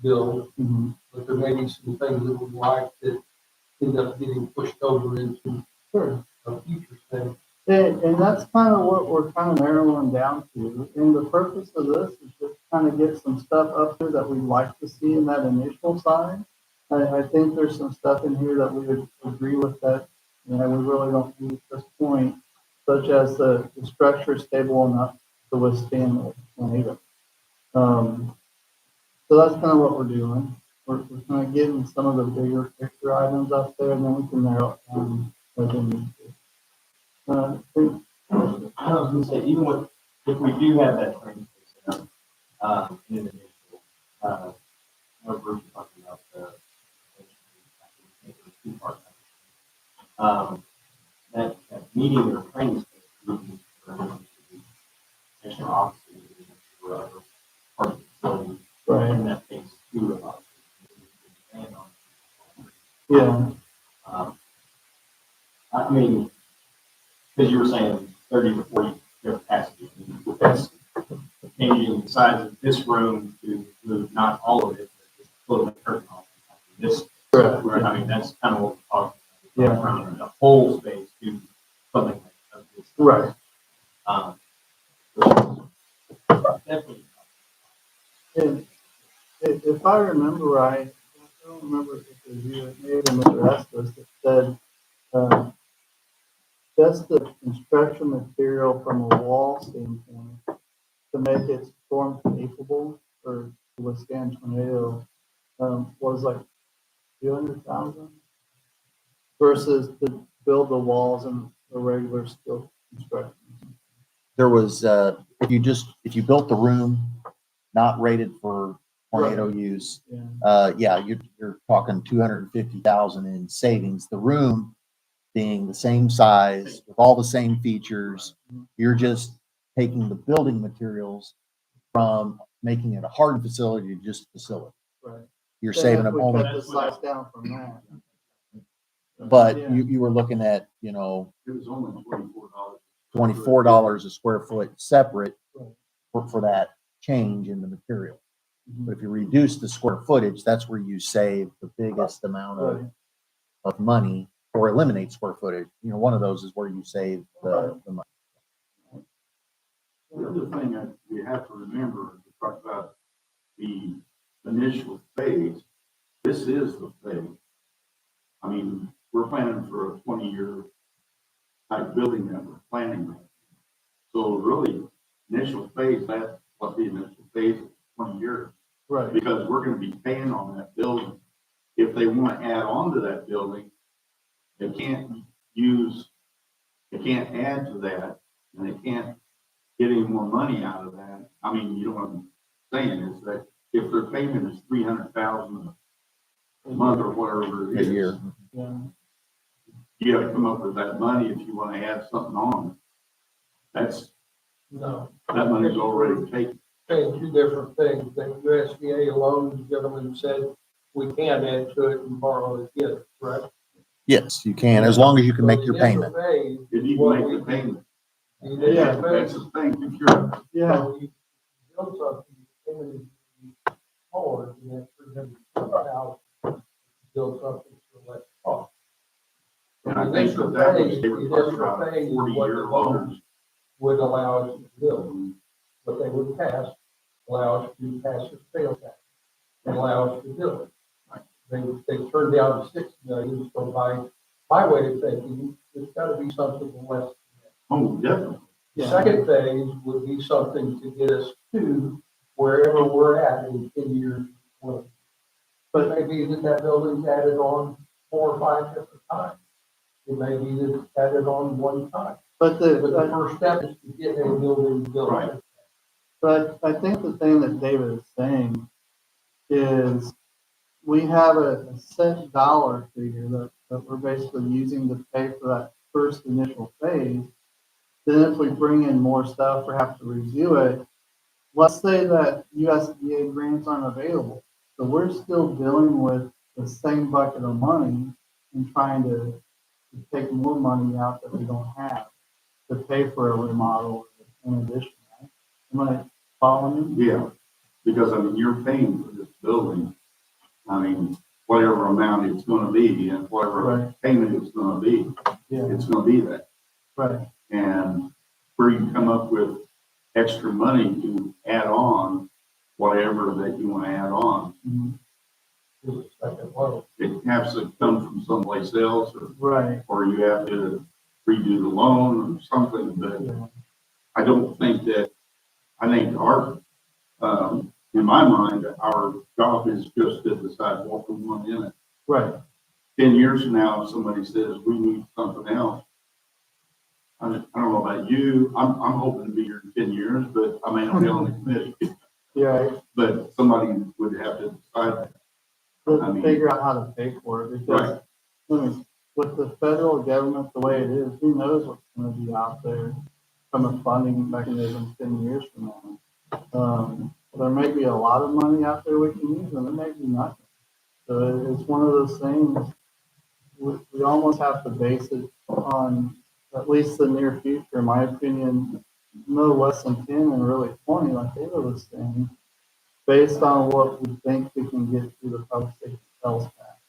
bill, Mm-hmm. but there may be some things that we'd like that end up getting pushed over into Sure. a future thing. And that's kind of what we're kind of narrowing down to. And the purpose of this is just kind of get some stuff up there that we'd like to see in that initial side. I think there's some stuff in here that we would agree with that, we really don't need at this point, such as the structure is stable enough to withstand the tornado. So that's kind of what we're doing. We're kind of getting some of the bigger picture items up there, and then we can narrow it down as we need to. I think I was gonna say, even with, if we do have that training set up, in an initial, what we're talking about, two part. That meeting or training space, meeting for extra offices, or other part of the facility, Right. and that takes two of us. Yeah. I mean, because you were saying 30 to 40 capacity. That's changing the size of this room to move not all of it, but just a little bit curtain off. This, Correct. I mean, that's kind of what we're talking Yeah. about. Around the whole space to something like this. Right. Um, definitely. And if I remember right, I don't remember if it was you, maybe Mr. Estes, that said, just the construction material from a wall standpoint to make it storm capable or to withstand tornado, was like 200,000 versus to build the walls and the regular steel construction. There was, if you built the room not rated for tornado use, Yeah. you're talking 250,000 in savings. The room being the same size with all the same features, you're just taking the building materials from making it a hardened facility to just a facility. Right. You're Then saving if them we only, cut the size down from that. but Yeah. you were looking at, It was only $24. $24 a square foot separate Right. for that change in the material. Mhm. But if you reduce the square footage, that's where you save the biggest amount Right. of money, or eliminate square footage. One of those is where you save the money. The other thing that we have to remember, to talk about the initial phase, this is the phase. I mean, we're planning for a 20-year type building that we're planning on. So really, initial phase, that's what the initial phase is, 20 years. Right. Because we're gonna be paying on that building. If they want to add on to that building, they can't add to that, and they can't get any more money out of that. I mean, you know what I'm saying, is that if their payment is 300,000 a month or whatever it A is. year. Yeah. You gotta come up with that money if you wanna add something on. No. That money's already taken. Saying two different things. The USDA alone, the gentleman said, we can add to it and borrow it again, correct? Yes, you can, as long as you can make your payment. If you can make the payment. Yeah. That's the thing, if you're, Yeah. So you build something, payment is smaller than that 300,000. Build something for less cost. and I think that that was, they were talking about a 40-year loan. Would allow us to build, what they would pass, allow us to pass the sales tax, and allow us to build it. They turned down the 6 million, so my way of thinking, it's gotta be something less. Oh, definitely. The Yeah. second phase would be something to get us to wherever we're at in 10 years. Well, but maybe that building's added on 4 or 5 different times. It may be that it's added on one time. But But the first step is to get a building built. Right. But I think the thing that David is saying is we have a set dollar figure that we're basically using to pay for that first initial phase. Then if we bring in more stuff or have to review it, let's say that USDA grants aren't available. So we're still dealing with the same bucket of money and trying to take more money out that we don't have to pay for a remodel in addition. Right? Am I following you? Yeah, because I mean, you're paying for this building. I mean, whatever amount it's gonna be and whatever Right. payment it's gonna be, Yeah, it's gonna be that. right. And where you come up with extra money to add on whatever that you wanna add on, Mhm. To the second level. it has to come from someplace else, Right. or you have to redo the loan or something, but Yeah. I don't think that, I think our, in my mind, our job is just to decide what we want in it. Right. 10 years from now, if somebody says we need something else, I don't know about you, I'm hoping to be here in 10 years, but I may not be on the committee, Yeah. but somebody would have to decide that. I mean- Figure out how to pay for it because I mean, with the federal government the way it is, who knows what's going to be out there from a funding mechanism 10 years from now. There may be a lot of money out there we can use, and there may be nothing. So it's one of those things. We almost have to base it on at least the near future, in my opinion, no less than 10 and really 20, like Ava was saying, based on what we think we can get through the public safety sales tax.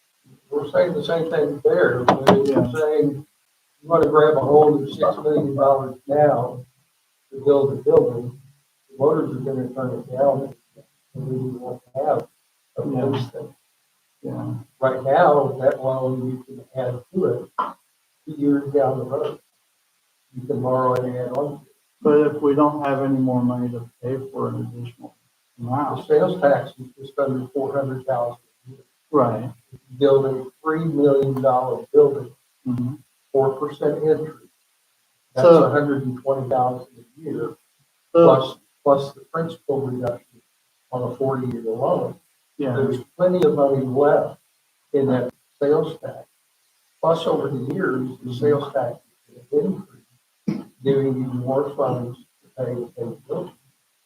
We're saying the same thing there. We're saying you want to grab a hold of $6 million now to build the building. The voters are going to turn it down and we won't have a police thing. Yeah. Right now, that loan you can add to it 2 years down the road. You can borrow and add on. But if we don't have any more money to pay for an additional The amount, sales tax is just under 400,000. right? Building $3 million building, Mhm. 4% interest. That's So- 120,000 a year, So, plus the principal reduction on a 40-year loan. yeah, There's plenty of money left in that sales tax. Plus, over the years, the sales tax has increased, giving you more funds to pay the bill.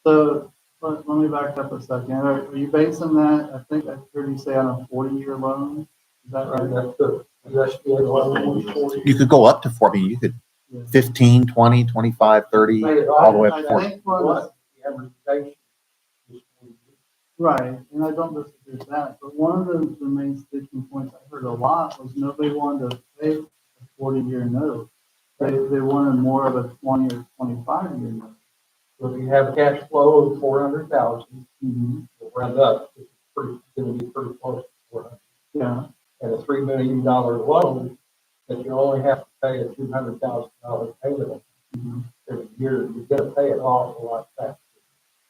so let me back up a second. Are you basing that, I think I heard you say on a 40-year loan? Is that right? That's the USDA loan, 40. You could go up to 40, you could Yeah. 15, 20, 25, 30, Pay it all the way off. up to I 40. think one of The amortization is 40 years. right, and I don't disagree with that, but one of the main sticking points I heard a lot was nobody wanted to pay a 40-year note. They wanted more of a 20 or 25-year note. So if you have cash flow of 400,000, Mhm. we'll round up, it's going to be pretty close to 400. Yeah, And a $3 million loan, that you only have to pay a $200,000 payment on Mhm. every year, you're gonna pay it off a lot faster.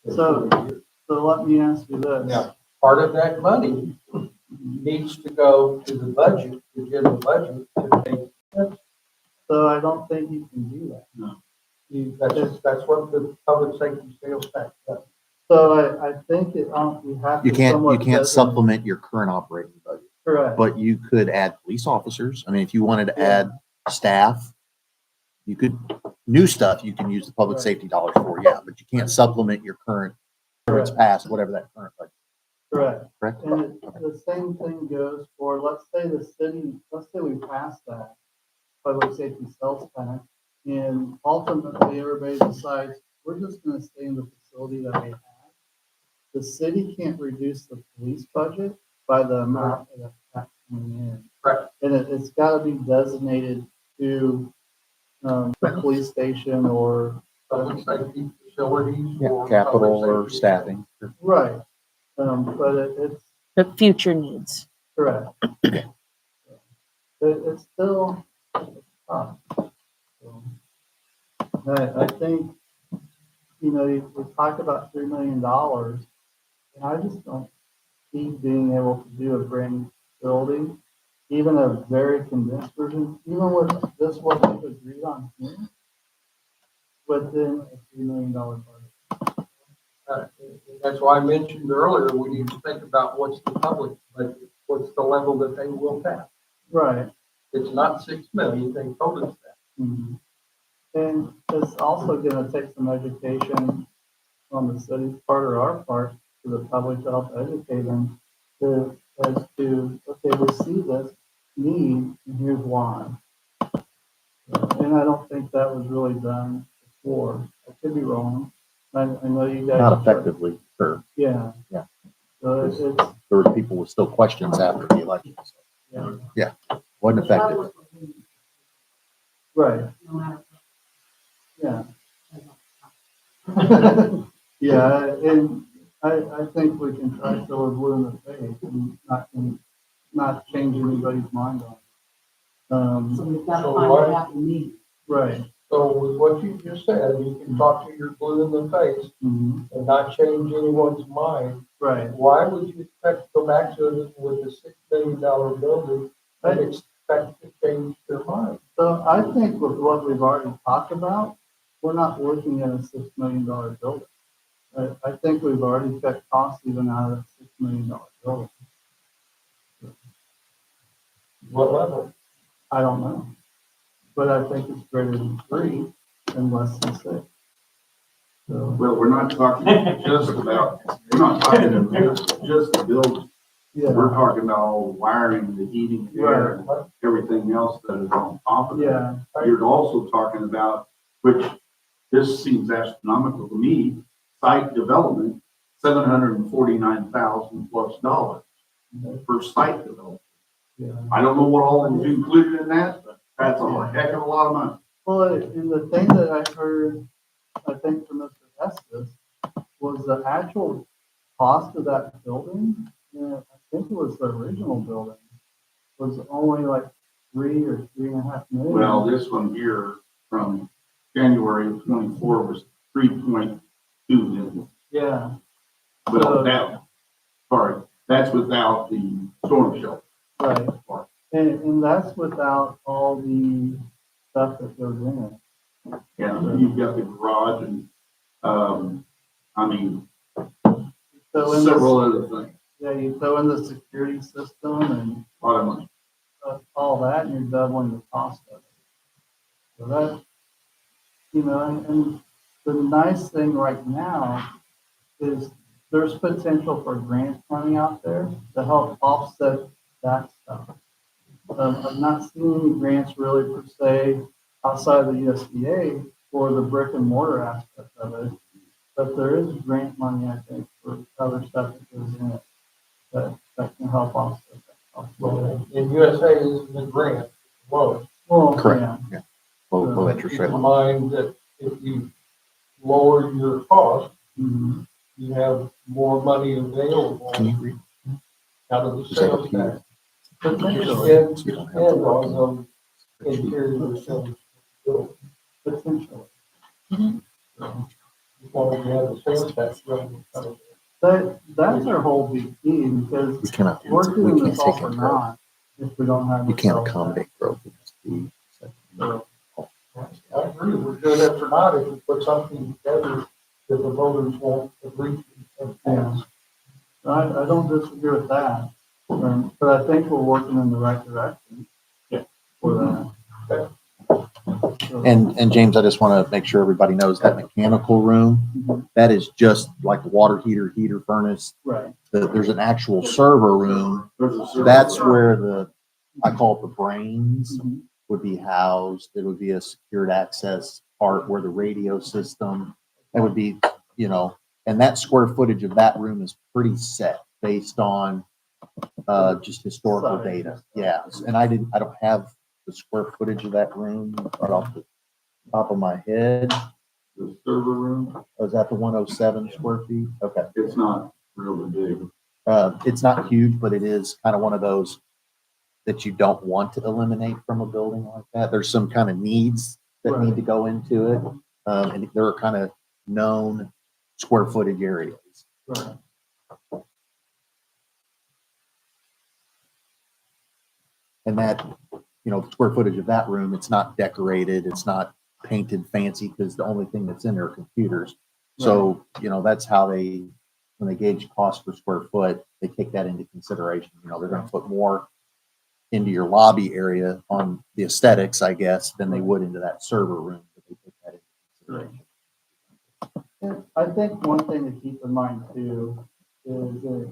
than So- 40 years. so let me ask you this. Now, part of that money needs to go to the budget, the general budget, to pay. So I don't think you can do that. That's what the public safety sales tax does. So I think you have to. You somewhat can't designate- supplement your current operating budget, Correct. but you could add police officers. I mean, if you wanted to Yeah. add staff, you could, new stuff, you can use the public Right. safety dollars for, yeah, but you can't supplement your current, or it's past, whatever that current budget, Correct. correct? And the same thing goes for, let's say we pass that public safety sales tax, and ultimately everybody decides, we're just gonna stay in the facility that we have. The city can't reduce the police budget by the amount of the tax coming in. Right. And it's gotta be designated to, the police station or, Public safety facilities. Yeah, or capital public or safety. staffing. right. But it's The future needs. correct. It's still tough. So, I think, we talked about $3 million, and I just don't see being able to do a brand new facility, even a very condensed version, even with this what we've agreed on here, within a $3 million budget. That's why I mentioned earlier, we need to think about what's the public budget, what's the level that they will pass. Right. It's not 6 million, they told us that. Mhm. And it's also gonna take some education on the city's part or our part for the public to help educate them as to, okay, we see this need and here's why. And I don't think that was really done before. I could be wrong. I know you guys. Not effectively, sure. Yeah. Yeah. So it's, There were people with still questions after the election. So, yeah, wasn't effective. right, No matter. yeah. Yeah, and I think we can try till we're blue in the face and not change anybody's mind on it. So we've got to So find what- out what we need. Right. So with what you just said, you can talk to your blue in the face Mhm. and not change anyone's mind. Right. Why would you expect to go back to it with a $6 million building and expect to change their mind? So I think with what we've already talked about, we're not working in a $6 million building. I think we've already cut costs even out of a $6 million building. What level? I don't know. But I think it's greater than 3 and less than 6. So, Well, we're not talking just about, we're not talking about just the building. We're Yeah, talking about all the wiring, the heating, the air, and everything else that is on top of it. yeah, You're also talking about, which this seems astronomical to me, site development, $749,000+ for site development. yeah. I don't know what all is included in that, but that's a heck of a lot of money. Well, and the thing that I heard, I think from Mr. Estes, was the actual cost of that building. Yeah, I think it was the original building, was only like 3 or 3.5 million. Well, this one here from January of 24 was 3.2 million. Yeah, Well, that, sorry, that's without the storm shelter. right. And that's without all the stuff that goes in it. Yeah, you've got the garage and, I mean, So in several this, other things, yeah, you throw in the security system and a lot of money. all that, and you're doubling the cost of it. So that, and the nice thing right now is there's potential for grant money out there to help offset that stuff. I've not seen any grants really per se outside of the USDA for the brick and mortar aspect of it. But there is grant money, I think, for other stuff that goes in it that can help offset that cost. Well, in USA, this is a grant, well, Well, Correct. yeah, Low interest keep rate. in mind that if you lower your cost, mhm, you have more money available Can you read? out of the Is that up sales to you? tax. potentially, And, So you don't have and to work on on those interior sales. So, potentially. as long as you have the sales tax revenue coming in. That's our whole big key because We cannot, we're we doing can't this all take for in growth. naught if we don't have. You the can't sales tax. accommodate growth. It has to be- So, I agree, we're doing that for not if we put something together that the voters won't agree to. and pass. I don't disagree with that, but I think we're working in the right direction. Yeah. For that. So, And James, I just want to make sure everybody knows that mechanical room, Mhm. that is just like water heater, furnace. Right, There's an actual server room. There's a server That's room. where I call it the brains Mhm. would be housed. It would be a secured access part where the radio system, that would be, and that square footage of that room is pretty set based on just historical Size. data. Yeah, and I don't have the square footage of that room right off the top of my head. The server room, Was that the 107 square feet? Okay. it's not really big. It's not huge, but it is kind of one of those that you don't want to eliminate from a building like that. There's some kind of needs that need to go into it. And there are kind of known square footage areas. right. And that, the square footage of that room, it's not decorated, it's not painted fancy because the only thing that's in there are computers. So, that's how when they gauge cost per square foot, they take that into consideration. They're going to put more into your lobby area on the aesthetics, I guess, than they would into that server room. But they take that into consideration. And I think one thing to keep in mind too is that,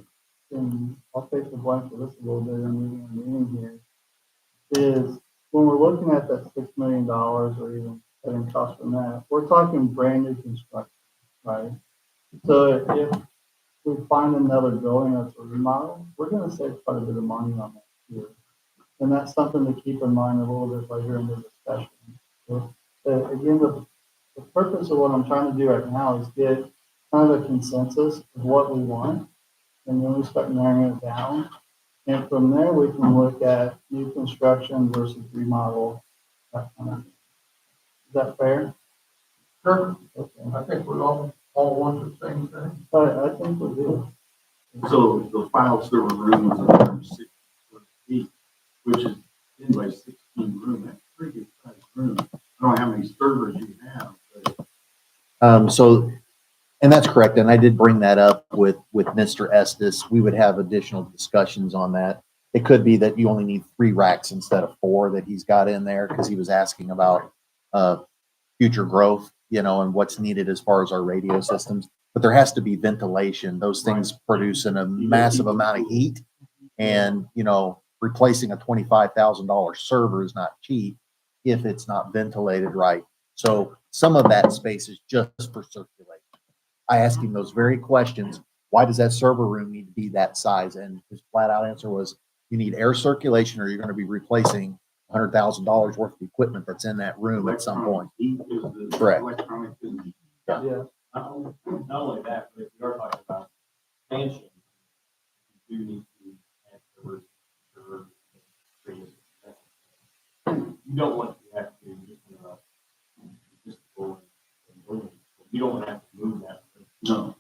and I'll take the blame for this a little bit in the meeting here, is when we're looking at that $6 million or even cutting costs from that, we're talking brand new construction, right? So if we find another building that's a remodel, we're gonna save quite a bit of money on that too. And that's something to keep in mind a little bit later in the discussion. So, again, the purpose of what I'm trying to do right now is get kind of a consensus of what we want, and then we start narrowing it down. And from there, we can look at new construction versus remodel. That kind of thing. Is that fair? Sure, Okay. I think we all want the same thing. I think we do. So the file server room was 160 square feet, which is anyway 16 room. That's a pretty good sized room. I don't know how many servers you have, but And that's correct. And I did bring that up with Mr. Estes. We would have additional discussions on that. It could be that you only need 3 racks instead of 4 that he's got in there because he was asking about future growth, and what's needed as far as our radio systems. But there has to be ventilation. Those things produce a massive amount of heat. And, you know, replacing a $25,000 server is not cheap if it's not ventilated right. So some of that space is just for circulation. I asked him those very questions. Why does that server room need to be that size? And his flat out answer was, you need air circulation or you're going to be replacing $100,000 worth of equipment that's in that room at some point. Heat is the Correct. electronic is Yeah, Not only that, but if we are talking about expansion, you do need to add servers, trees. You don't want to have to just go and you don't want to have to move that. no,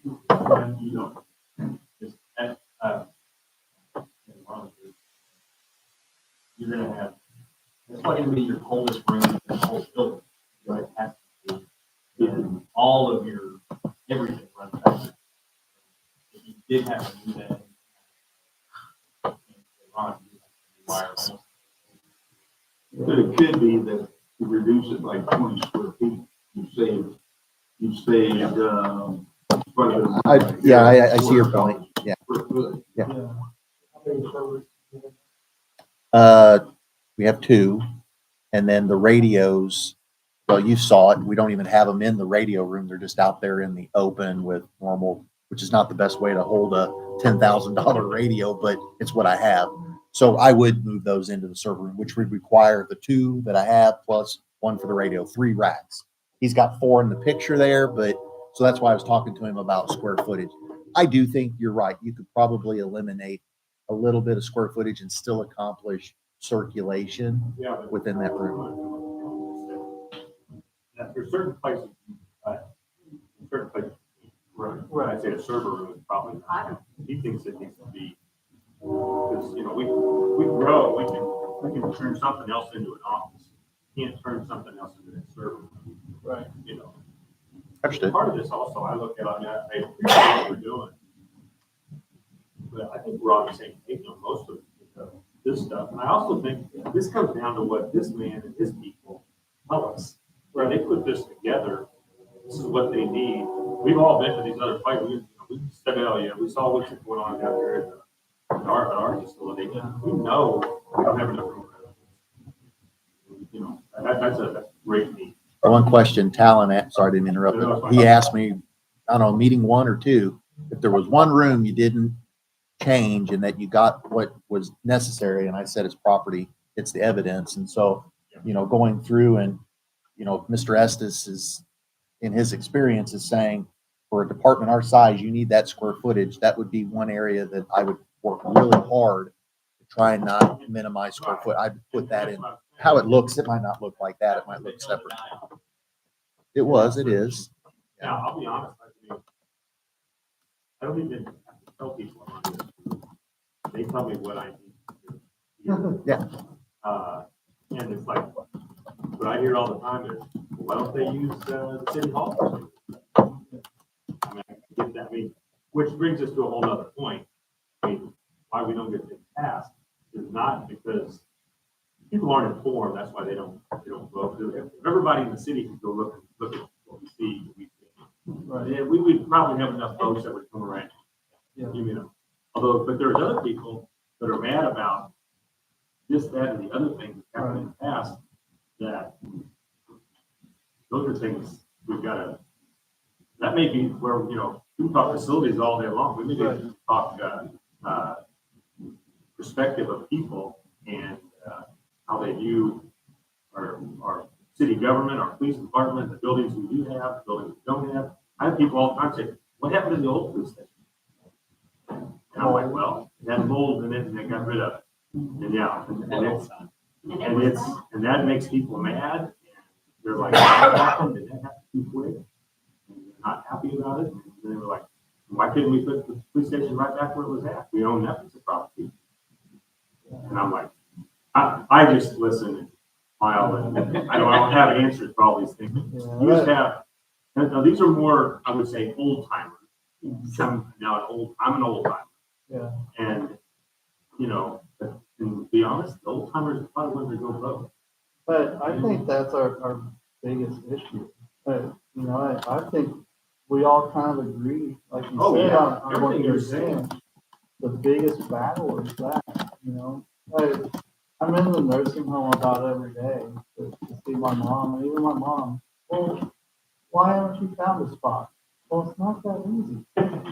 you don't. Just that, you're gonna have, it's not gonna be your coldest room in the whole building. Right, it has to be, and all of your, everything runs back. If you did have to do that, wireless. But it could be that you reduce it by 20 square feet, you saved, quite a bit of money. I see your point. Yeah. Per foot. yeah. How many servers? We have two, and then the radios, well, you saw it. We don't even have them in the radio room. They're just out there in the open with normal, which is not the best way to hold a $10,000 radio, but it's what I have. So I would move those into the server room, which would require the two that I have plus one for the radio, 3 racks. He's got 4 in the picture there, but so that's why I was talking to him about square footage. I do think you're right. You could probably eliminate a little bit of square footage and still accomplish circulation Yeah, but within that room. there's certain places, right, I'd say a server room is probably not. He thinks it needs to be, because, you know, we grow, we can turn something else into an office. Can't turn something else into a server room, Right. you know. Understood. Part of this also, I look at, I appreciate what we're doing. But I think we're on the same page on most of this stuff. And I also think this comes down to what this man and his people tell us. Where they put this together, this is what they need. We've all been to these other fights. We said, oh yeah, we saw what's going on down here at our facility. We know we don't have enough room. You know, that's a great need. One question, Talon, sorry, I didn't interrupt, but he asked me, I don't know, meeting 1 or 2, if there was one room you didn't change and that you got what was necessary, and I said it's property, it's the evidence. And so, you know, going through and, you know, Mr. Estes is, in his experience, is saying, for a department our size, you need that square footage. That would be one area that I would work really hard to try and not minimize square foot. I'd put that in. How it looks, it might not look like that. It might look separate. It is. Yeah, I'll be honest. I don't even have to tell people I'm on this. They tell me what I need to do. Yeah. And it's like, what I hear all the time is, why don't they use the city hall? I mean, I get that. I mean, which brings us to a whole other point. I mean, why we don't get things passed is not because people aren't informed. That's why they don't vote. If everybody in the city could go look at what we see, Right. yeah, we would probably have enough folks that would come around. Yeah. You know, although, but there's other people that are mad about this, that, and the other things that happened in the past, that those are things we've got to, that may be where, you know, we can talk facilities all day long. We need to talk perspective of people and how they view our city government, our police department, the buildings we do have, the buildings we don't have. I have people all the time say, what happened to the old police station? And I'm like, well, it had mold in it and they got rid of it. And yeah, and that makes people mad. And they're like, what happened? Did that happen too quick? And they're not happy about it. And they were like, why couldn't we put the police station right back where it was at? We own that piece of property. And I'm like, I just listen and smile, and I don't have answers for all these things. You just have, now these are more, I would say, old timers. I'm an old timer. Yeah. And, you know, and to be honest, the old timers are probably when they go vote. But I think that's our biggest issue. You know, I think we all kind of agree, like you Oh, said, yeah. on what Everything you're you're saying. saying. the biggest battle is that, you know. I'm in the nursing home about every day to see my mom, and even my mom, well, why haven't you found a spot? Well, it's not that easy,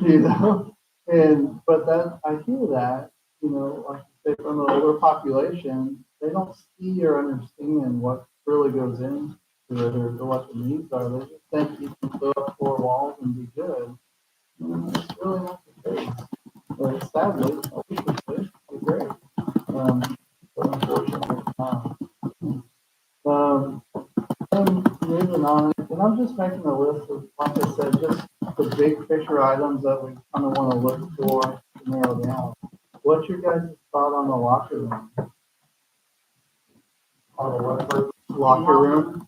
you know? And, but that, I hear that, you know, like I say, from the older population, they don't see or understand what really goes into it or what the needs are. They just think you can put up four walls and be good. And it's really not the case. But sadly, I wish it could be great. But unfortunately, it's not. And moving on, and I'm just making a list of, like I said, just the big picture items that we kind of want to look for to narrow down. What's your guys' thought on the locker room? On the what? Locker room?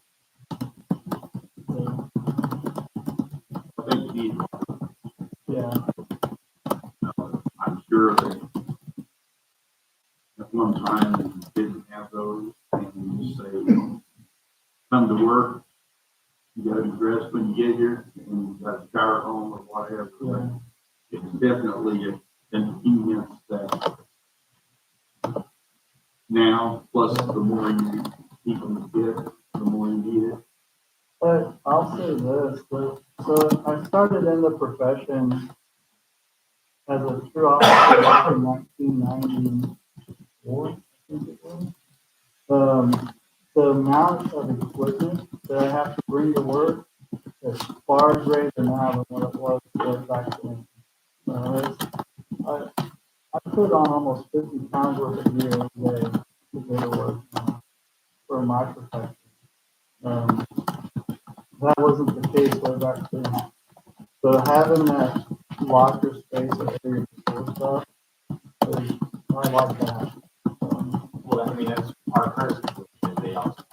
I think he, Yeah, I'm sure that at one time we didn't have those, and you say, come to work, you gotta be dressed when you get here, and you gotta shower home or whatever. yeah. It's definitely a convenience that now, plus the more you keep them fit, the more you need it. But I'll say this, so I started in the profession as a true officer back in 1994, I think it was. The amount of equipment that I have to bring to work is far greater now than what it was back then. I put on almost 50 pounds worth of gear every day to go to work for my profession. That wasn't the case way back then. So having that locker space area for stuff, I like that. Well, I mean, that's our current situation, they also.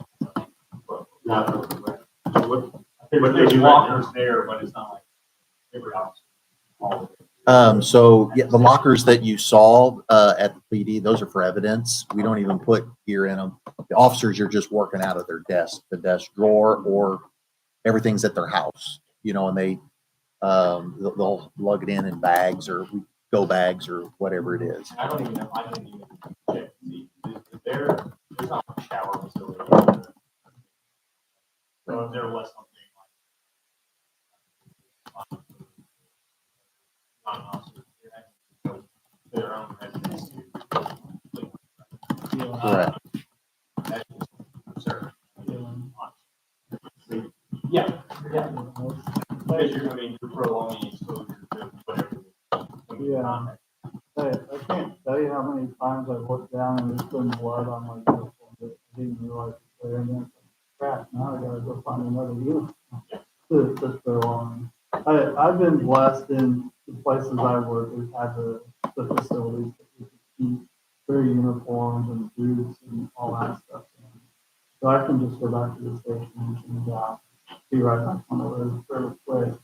But there's walkers there, but it's not like every officer. So yeah, the lockers that you saw at the PD, those are for evidence. We don't even put gear in them. The officers are just working out of their desk, the desk drawer, or everything's at their house, you know, and they'll lug it in bags or go bags or whatever it is. I don't even know, I didn't even check, see, there's not a shower facility. So there was something like. Non-officers, they had to go to their own residence. Correct. That's just absurd. Yeah. Yeah, yeah. Because you're, I mean, you're prolonging exposure to whatever. Yeah. Hey, I can't tell you how many times I've looked down and there's been blood on my uniform, but I didn't realize it was there. And then, crap, now I gotta go find another uniform to throw on. I've been blessed in the places I work. We've had the facilities that we can keep their uniforms and boots and all that stuff. So I can just go back to the station and change out, be right back on the road fairly quick.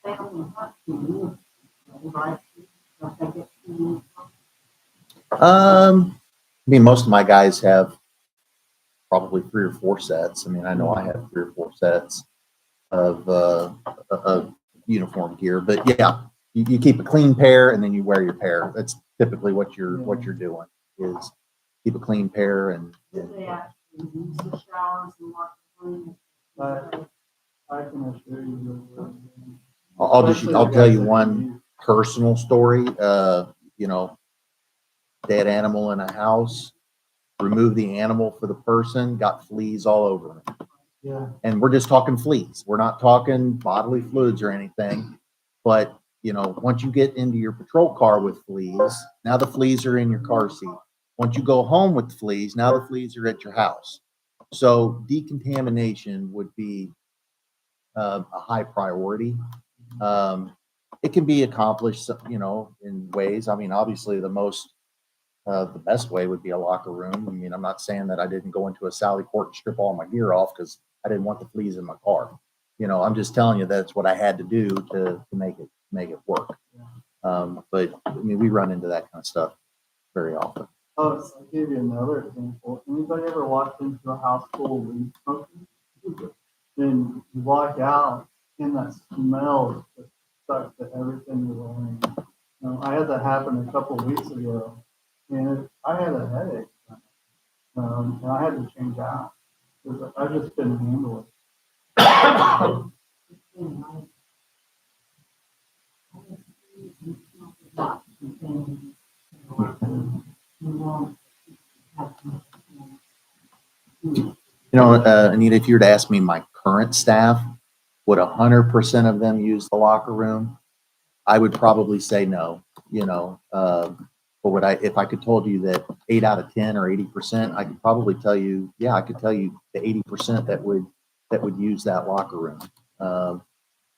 They only have 2 units, right? Don't they get 2 units? I mean, most of my guys have probably 3 or 4 sets. I mean, I know I have 3 or 4 sets of uniform gear, but yeah, you keep a clean pair and then you wear your pair. That's typically what you're doing is keep a clean pair and They actually use the showers and locker rooms. I can assure you that. I'll tell you one personal story. You know, dead animal in a house, remove the animal for the person, got fleas all over him. Yeah. And we're just talking fleas. We're not talking bodily fluids or anything. But, you know, once you get into your patrol car with fleas, now the fleas are in your car seat. Once you go home with the fleas, now the fleas are at your house. So decontamination would be a high priority. It can be accomplished, you know, in ways. I mean, obviously the best way would be a locker room. I mean, I'm not saying that I didn't go into a Sally Port and strip all my gear off because I didn't want the fleas in my car. You know, I'm just telling you that's what I had to do to make it work. But I mean, we run into that kind of stuff very often. Oh, I'll give you another example. Anybody ever walked into a house full of weed smoking? And you walk out and that smell just stuck to everything you're wearing. I had that happen a couple of weeks ago, and I had a headache. And I had to change out, because I just couldn't handle it. You know, Anita, if you were to ask me my current staff, would 100% of them use the locker room? I would probably say no, you know. But would I, if I could told you that 8 out of 10 or 80%, I could probably tell you, yeah, I could tell you the 80% that would use that locker room.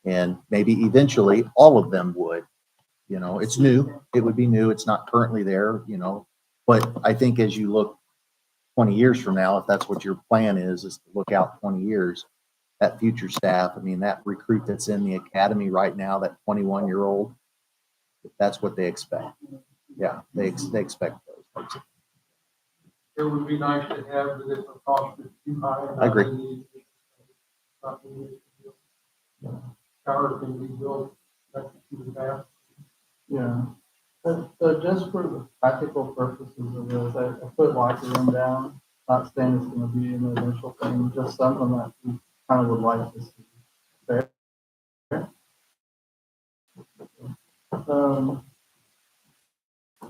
And maybe eventually all of them would. You know, it's new. It would be new. It's not currently there, you know. But I think as you look 20 years from now, if that's what your plan is to look out 20 years, that future staff, I mean, that recruit that's in the academy right now, that 21-year-old, that's what they expect. Yeah, they expect those folks. It would be nice to have the different costs that you hire. I agree. Showers can be built, that's what you have. Yeah. So just for the practical purposes of this, I put locker room down, not saying it's gonna be an initial thing, just something that we kind of would like to see. Fair?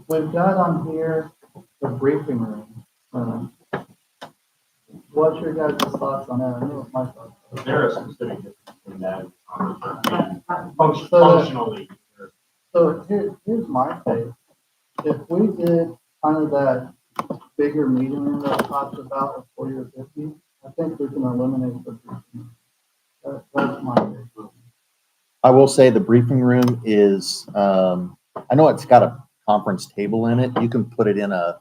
We've got on here the briefing room. What's your guys' thoughts on that? I know it's my thoughts. There are specific differences in that. Functionally. So here's my take. If we did kind of that bigger meeting room that I talked about with 40 or 50, I think we can eliminate the briefing room. That's my take. I will say the briefing room is, I know it's got a conference table in it. You can put it in a,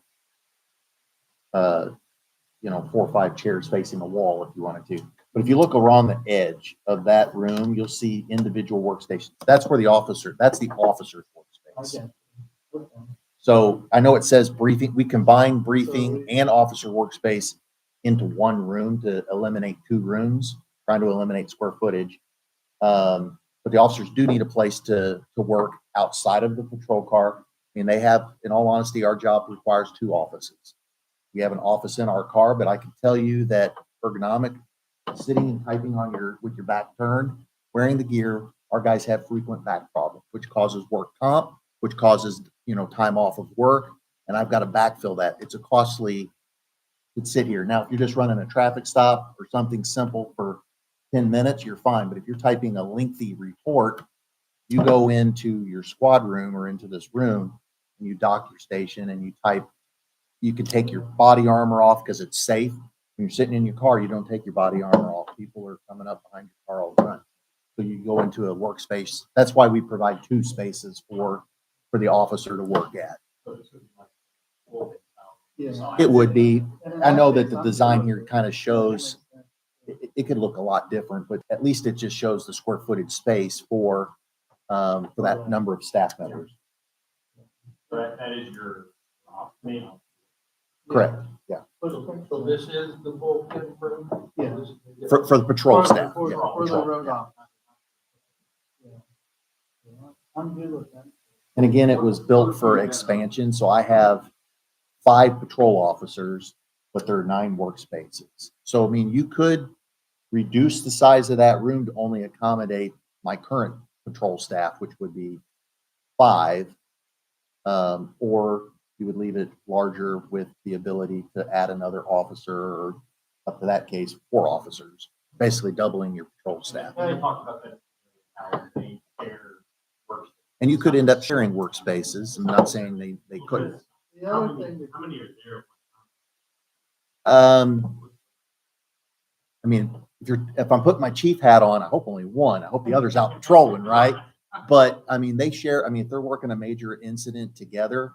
you know, 4 or 5 chairs facing the wall if you wanted to. But if you look around the edge of that room, you'll see individual workstations. That's where that's the officer's workspace. Okay. Okay. So I know it says briefing, we combine briefing and officer workspace into one room to eliminate 2 rooms, trying to eliminate square footage. But the officers do need a place to work outside of the patrol car. I mean, they have, in all honesty, our job requires 2 offices. We have an office in our car, but I can tell you that ergonomic, sitting and typing with your back turned, wearing the gear, our guys have frequent back problems, which causes work comp, which causes, you know, time off of work. And I've got to backfill that. It's a costly to sit here. Now, if you're just running a traffic stop or something simple for 10 minutes, you're fine. But if you're typing a lengthy report, you go into your squad room or into this room and you dock your station and you type. You can take your body armor off because it's safe. When you're sitting in your car, you don't take your body armor off. People are coming up behind your car all the time. So you go into a workspace. That's why we provide 2 spaces for the officer to work at. Yeah. It would be. I know that the design here kind of shows, it could look a lot different, but at least it just shows the square footage space for that number of staff members. So that is your main. Correct. Yeah. So this is the bulkhead room? Yeah. For the patrol staff. For Yeah. the road office. Yeah. I'm good with that. And again, it was built for expansion. So I have 5 patrol officers, but there are 9 workspaces. So, I mean, you could reduce the size of that room to only accommodate my current patrol staff, which would be 5, or you would leave it larger with the ability to add another officer, or up to that case, 4 officers, basically doubling your patrol staff. And they talked about that, how they share workspace. And you could end up sharing workspaces. I'm not saying they couldn't. The How other many, thing, how many are there? I mean, if I'm putting my chief hat on, I hope only one. I hope the other's out patrolling, right? But I mean, they share. I mean, if they're working a major incident together,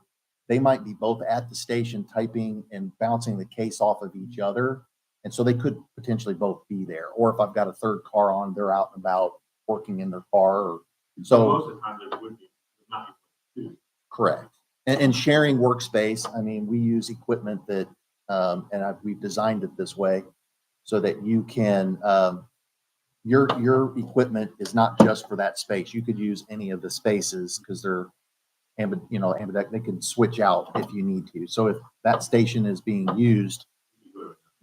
they might be both at the station typing and bouncing the case off of each other. And so they could potentially both be there. Or if I've got a third car on, they're out and about working in their car. Or, so Most of the time there would be, not be. correct. And sharing workspace. I mean, we use equipment that, we've designed it this way so that you can, your equipment is not just for that space. You could use any of the spaces because they're they can switch out if you need to. So if that station is being used,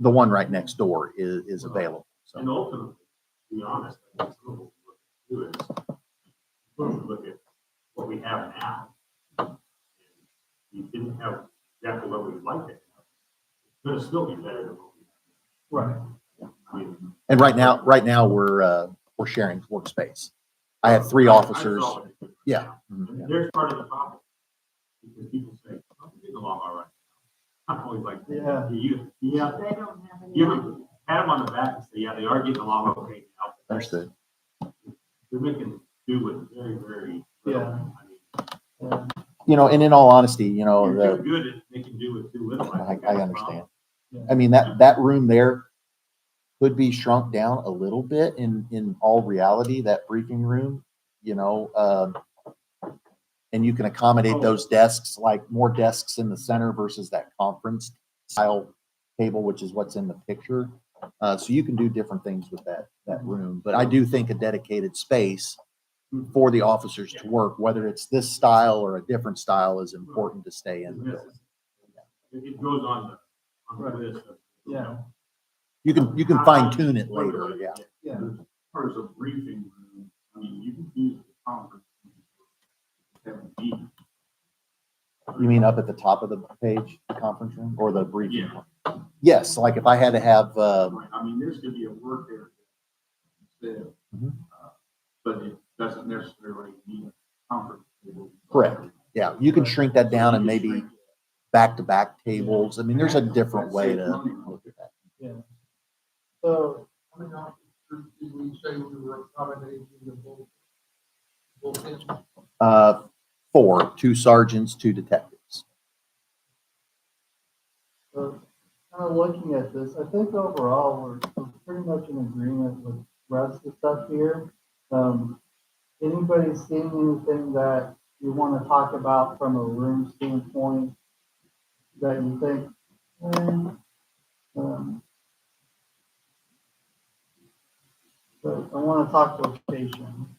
the one right next door is available. And So, ultimately, to be honest, I think some of what we look to do is, when we look at what we have now, we didn't have exactly what we would like to have. It's gonna still be better than what we Right. have. I mean, and right now we're sharing workspace. I have 3 officers. I saw it. Yeah. And there's part of the problem, because people say, oh, we're getting along all right. I'm always like, Yeah. you, They don't have any. you ever pat them on the back and say, yeah, they are getting along okay now. but that's- Understood. They're making do with very, very little. Yeah. I mean, Yeah. And in all honesty, you're too good at making do with too little. I think that's the understand. Yeah. I mean, that room there could be shrunk down a little bit in all reality, that briefing room, and you can accommodate those desks, like more desks in the center versus that conference style table, which is what's in the picture. So you can do different things with that room, but I do think a dedicated space for the officers to work, whether it's this style or a different style, is important to stay in. the building. It goes on the Right. list of. Yeah. You can fine tune it later, yeah. Yeah. As far as a briefing room, I mean, you can use the conference. room. Have a meeting. You mean up at the top of the page, the conference room or the briefing? Yeah. Yes, like if I had to have, Right, I mean, there's gonna be a work area instead, Mhm. but it doesn't necessarily mean a conference table. Correct. yeah, you can shrink that down and You can maybe shrink it. back-to-back tables. I mean, there's a different way to That's it. look at that. Yeah. So, How many officers did we say we were accommodating the both ends? 4, 2 sergeants, 2 detectives. so kind of looking at this, I think overall, we're pretty much in agreement with the rest of the stuff here. Anybody seeing anything that you want to talk about from a room standpoint that you think, but I want to talk location.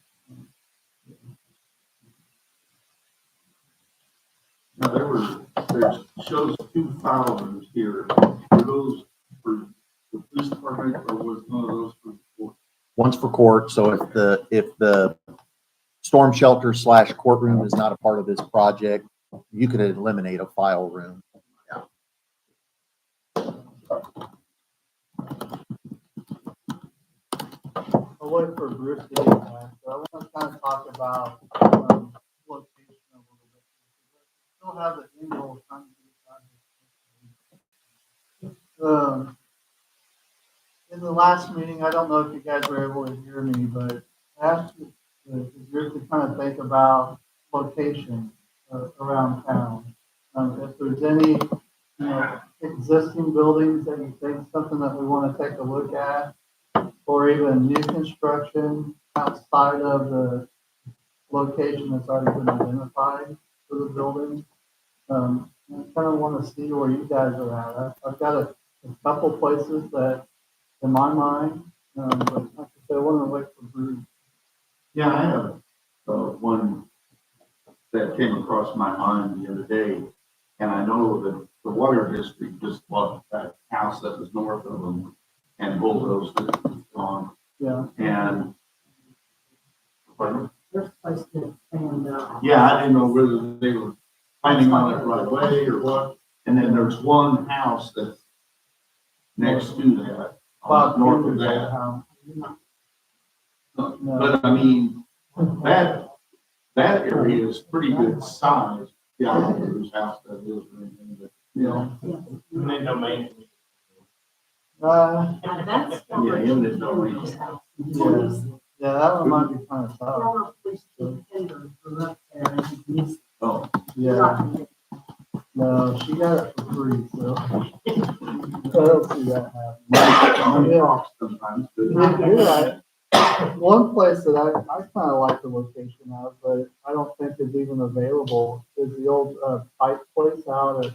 Now, there's shows 2 file rooms here. Were those for the police department or was one of those for the court? One's for court, so if the storm shelter / courtroom is not a part of this project, you could eliminate a file room. I'll wait for Bruce to get back, but I want to kind of talk about, location a little bit. Still have the end goal trying to get done. In the last meeting, I don't know if you guys were able to hear me, but I asked the group to kind of think about location around town. If there's any, existing buildings that you think something that we want to take a look at, or even new construction outside of the location that's already been identified for the building. I kind of want to see where you guys are at. I've got a couple places that, in my mind, but like I said, I want to wait for Bruce. Yeah, I have one that came across my mind the other day, and I know that the water district just bought that house that was north of them and bulldozed it and gone. Yeah. And pardon? There's a place to expand, Yeah, I didn't know whether they were planning on it right away or what. And then there's one house that's next to that, Bob north of Kendra's old that. house. But I mean, that area is pretty good size. Yeah, I don't know whose house that is or anything, but, Yeah. Eminent domain. That's. Yeah, eminent domain. Yeah, that one might be kind of tough. Former police chief Kendra grew up there and he's. oh, Yeah, no, she got it for free, so. I don't see that happening. Yeah. sometimes. You're right. One place that I kind of like the location of, but I don't think is even available, is the old pipe place out at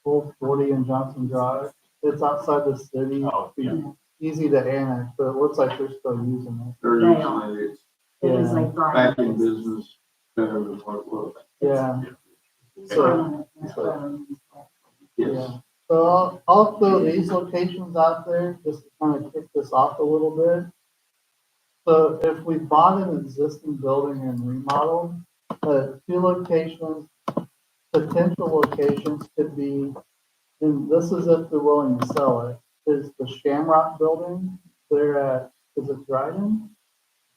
Old 40 and Johnson Drive. It's outside the city. Oh, yeah. Easy to annex, but it looks like they're still using it. They're usually, it's It is a back in business better than what it was. Yeah, So, yeah. So I'll throw these locations out there just to kind of kick this off a little bit. So if we bought an existing building and remodeled, two locations, potential locations could be, and this is if they're willing to sell it, is the Shamrock Building. They're at, is it Dryden?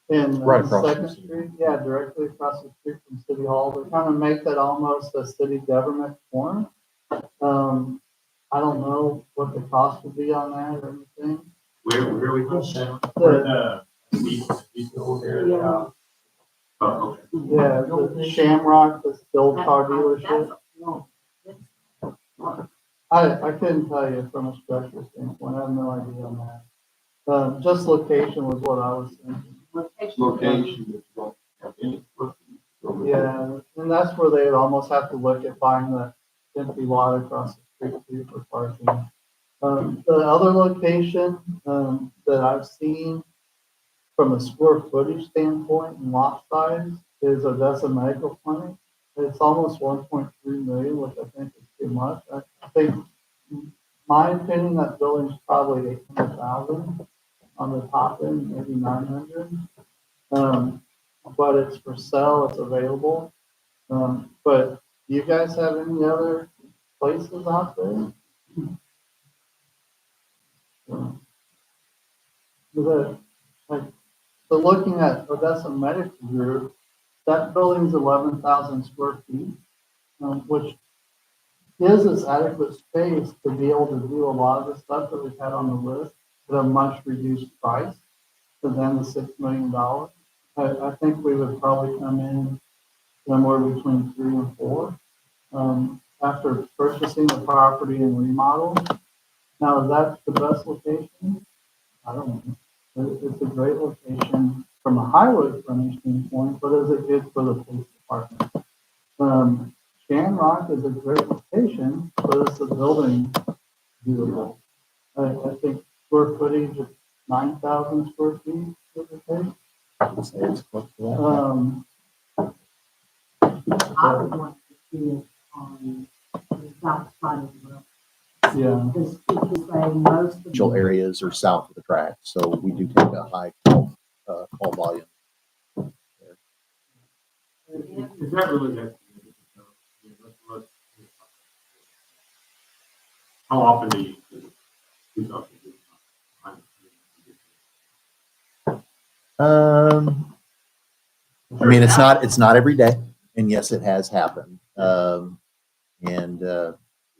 In Right across from Second City Street, yeah, directly across the street from City Hall. They're trying to make that almost a city government corner. I don't know what the cost would be on that or anything. Where we go? The- Yeah. Oh, okay. Yeah, the Shamrock, this old car dealership. I couldn't tell you from a structure standpoint. I have no idea on that. Just location was what I was thinking. Location is not have any. Yeah, and that's where they'd almost have to look at buying the empty lot across the street too for parking. The other location, that I've seen from a square footage standpoint and lot size is Odessa Medical Clinic. It's almost 1.3 million, which I think is too much. I think, my opinion, that building's probably 800,000 on the top end, maybe 900. But it's for sale, it's available. But do you guys have any other places out there? The, like, so looking at Odessa Medical Group, that building's 11,000 square feet, which gives us adequate space to be able to do a lot of the stuff that we've had on the list at a much reduced price than the $6 million. I think we would probably come in somewhere between 3 and 4 after purchasing the property and remodel. Now, is that the best location? I don't know. It's a great location from a highway frontage standpoint, but is it good for the police department? Shamrock is a great location, but is the building beautiful? I think square footage of 9,000 square feet, give or take. I would say it's close to that. I would want to see it on the south side of the road. Yeah. Because if you say most of Residential the, areas are south of the track, so we do take a high call volume. Is that really that? How often do you do something? I mean, it's not every day, and yes, it has happened.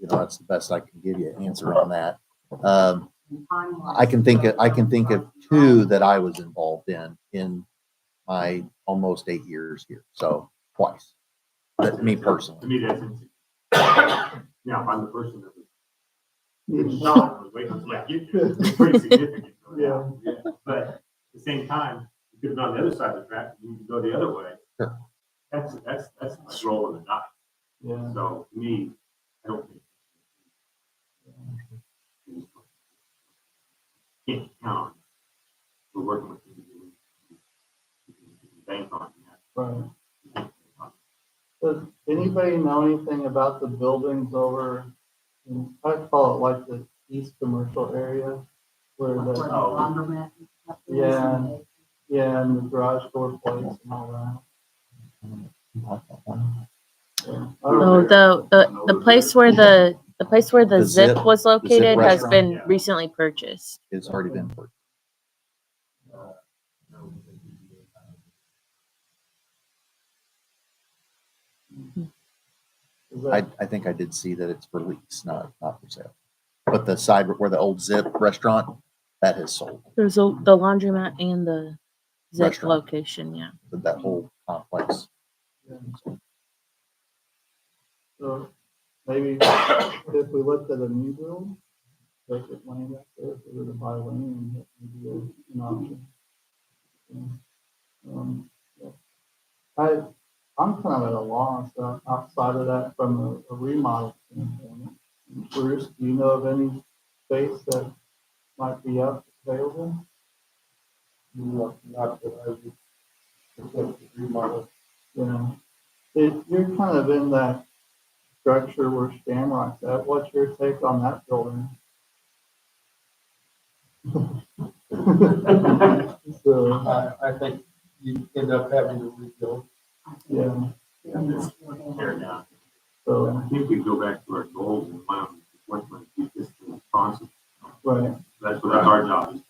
That's the best I can give you an answer on that. I can think of two that I was involved in my almost 8 years here. So twice, but me To personally. me, that's insane. Now, if I'm the person that was shot, was waiting until I get there, it's pretty significant. Yeah. But at the same time, you could have gone the other side of the track, you could go the other way. Sure. That's like rolling the dice. Yeah. So to me, I don't think. Can't count on it. We're working with people. Bank on that. Right. Does anybody know anything about the buildings over, I call it like the east commercial area? Where where the the, laundromat and stuff is. Yeah. yeah, and the garage door place and all that. Yeah. Oh, the place where the The Zip Zip- was located has restaurant? been Yeah. recently purchased. It's already been purchased. Is that, I think I did see that it's for lease, not for sale. But the side where the old Zip restaurant, that has sold. There's the laundromat and the Zip Restaurant. location, yeah. That whole complex. so maybe if we looked at a new build, vacant land out there, if we were to buy land, that would be an option. Yeah. I'm kind of at a loss outside of that from a remodel standpoint. Bruce, do you know of any space that might be up available? Not that I would suggest remodel. Yeah, you're kind of in that structure where Shamrock's at. What's your take on that building? So, I think you end up having to rebuild. yeah, Tear down. so, I think we go back to our goals and want to keep this responsive. right, That's what our job is.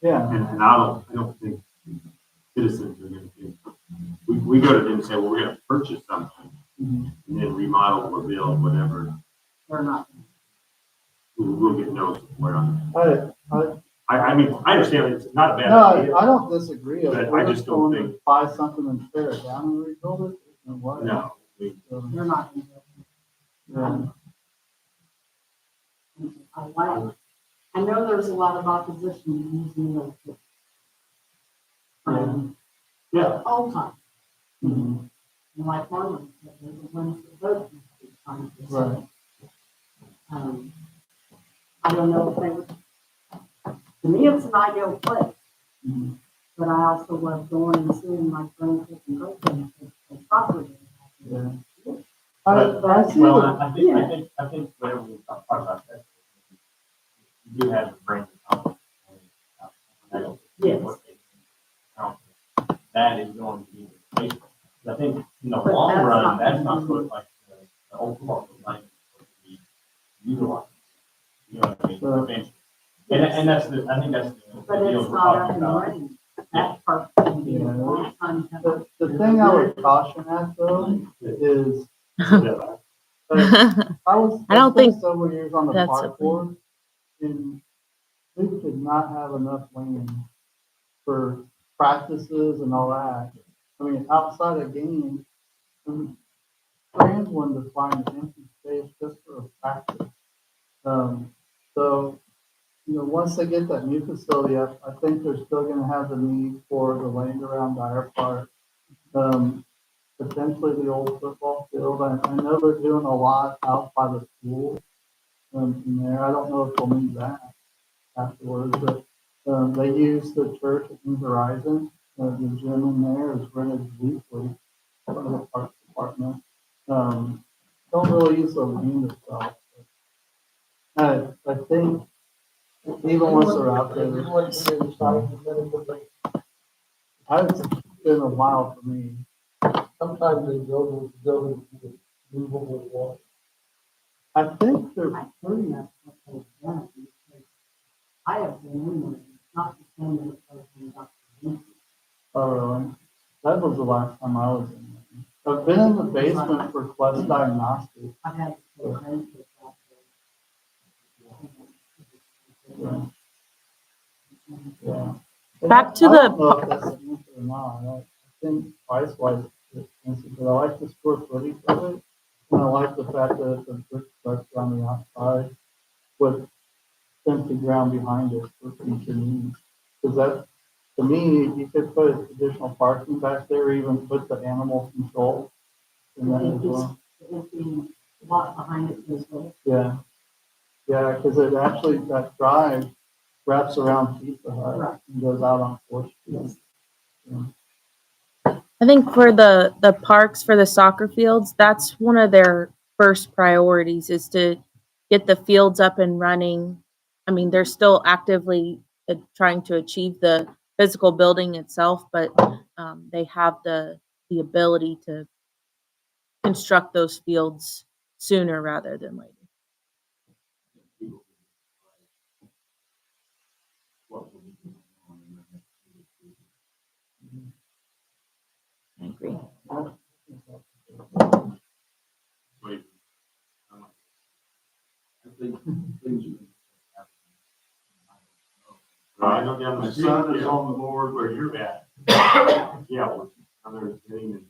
yeah, And I don't think citizens are gonna think, we go to them and say, well, we're gonna purchase something mhm, and then remodel or build whatever. They're not. We'll get no support on it. I I mean, I understand it's not a bad no, idea. I don't disagree. If But we're I just don't going to think- buy something and tear it down and rebuild it, then what? No, So, They're not. yeah, I like, I know there's a lot of opposition to using those. yeah, All the time, mhm, and like Marlon said, they're the ones that vote. right, I don't know if they would, to me, it's an ideal place, mhm, but I also love going and seeing my friends and girlfriends and property. yeah. I see Well, the, I think whatever we talk about that, you do have to bring the company. Yes. That is going to be the case. I think in the But long that's run, not- that's not what like the old park of land is supposed to be utilized. You know what I mean? Sure. Eventually. And that's the, I think that's the But deal it's we're not up talking and about. running. That part can be a Yeah. long time coming. the thing I would caution at though is, yeah. I was. I don't spent think several years on the that's park a board, and we could not have enough land for practices and all that. I mean, outside of games, fans wanted to find an empty space just for a practice. So, once they get that new facility up, I think they're still gonna have the need for the land around Dyer Park. Potentially the old football field. I know they're doing a lot out by the school, in there. I don't know if they'll need that afterwards, but, they use the church at New Horizon. The gym in there is rented weekly by the parks department. Don't really use the land itself. I think even once they're out there, it's been a while for me. Sometimes they build with movable walls. I think they're I think that's what they've done. Because I have been in there, not the same as I was in Dr. Lindsay. Oh, really? That was the last time I was in there. I've been in the basement for Quest Diagnostics. I've had to put grandkids out Yeah. Yeah. And Back to I don't the- know if that's an answer or not. I think price wise it's expensive, but I like the square footage of it. And I like the fact that it's a brick structure on the outside with empty ground behind it for future needs. Because that, to me, you could put additional parking back there, even put the animal control in that as well. the empty lot behind it as well. Yeah. Yeah, because it actually, that drive wraps around Pizza Hut Right. and goes out on Fourth Street. Yeah. I think for the parks for the soccer fields, that's one of their first priorities is to get the fields up and running. I mean, they're still actively trying to achieve the physical building itself, but they have the ability to construct those fields sooner rather than later. I agree. Wait. I think things I know down My the street, son is on the board where you're at. Yeah, well, I'm getting it.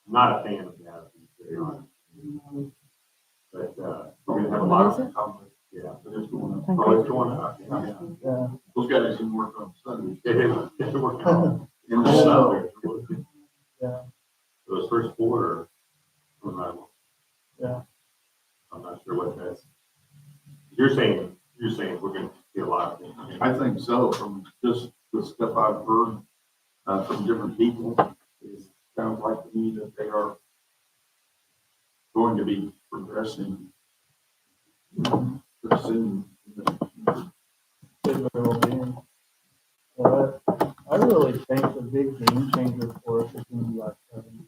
I'm not a fan of that, to be very honest. But, we're gonna have a lot What is of. Yeah, but it's going up. Okay. Oh, it's going up, yeah. Yeah. Those guys didn't work on Sunday. They didn't work on. In the snow. Yeah. Those first four Yeah. I'm not sure what that's. You're saying we're gonna see a lot of things. I think so, from just the stuff I've heard, from different people. It sounds like to me that they are going to be progressing pretty soon. Could very well be. But I really think the big game changer for us is going to be our seven.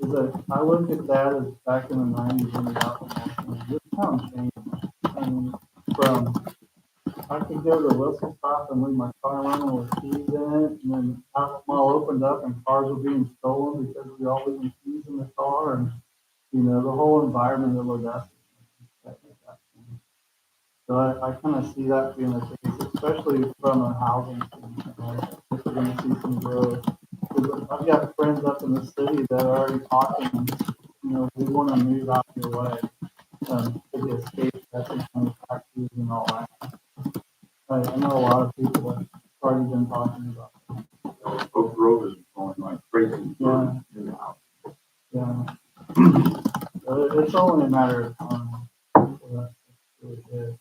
Is that I look at that as back in the 90s when we got the motion. This town changed. I mean, from I could go to Whistle Stop and leave my car running with keys in it, and then Outlet Mall opened up and cars were being stolen because we all leaving keys in the car, and you know the whole environment of Odessa. So I kind of see that being the case, especially from a housing standpoint. If we're going to see some growth, 'cause I've got friends up in the city that are already talking. You know, we want to move out your way to escape that and taxes and all that. I know a lot of people have already been talking about that. Oak Grove is going like crazy. Yeah. Yeah. So it's only a matter of time. So that's really good.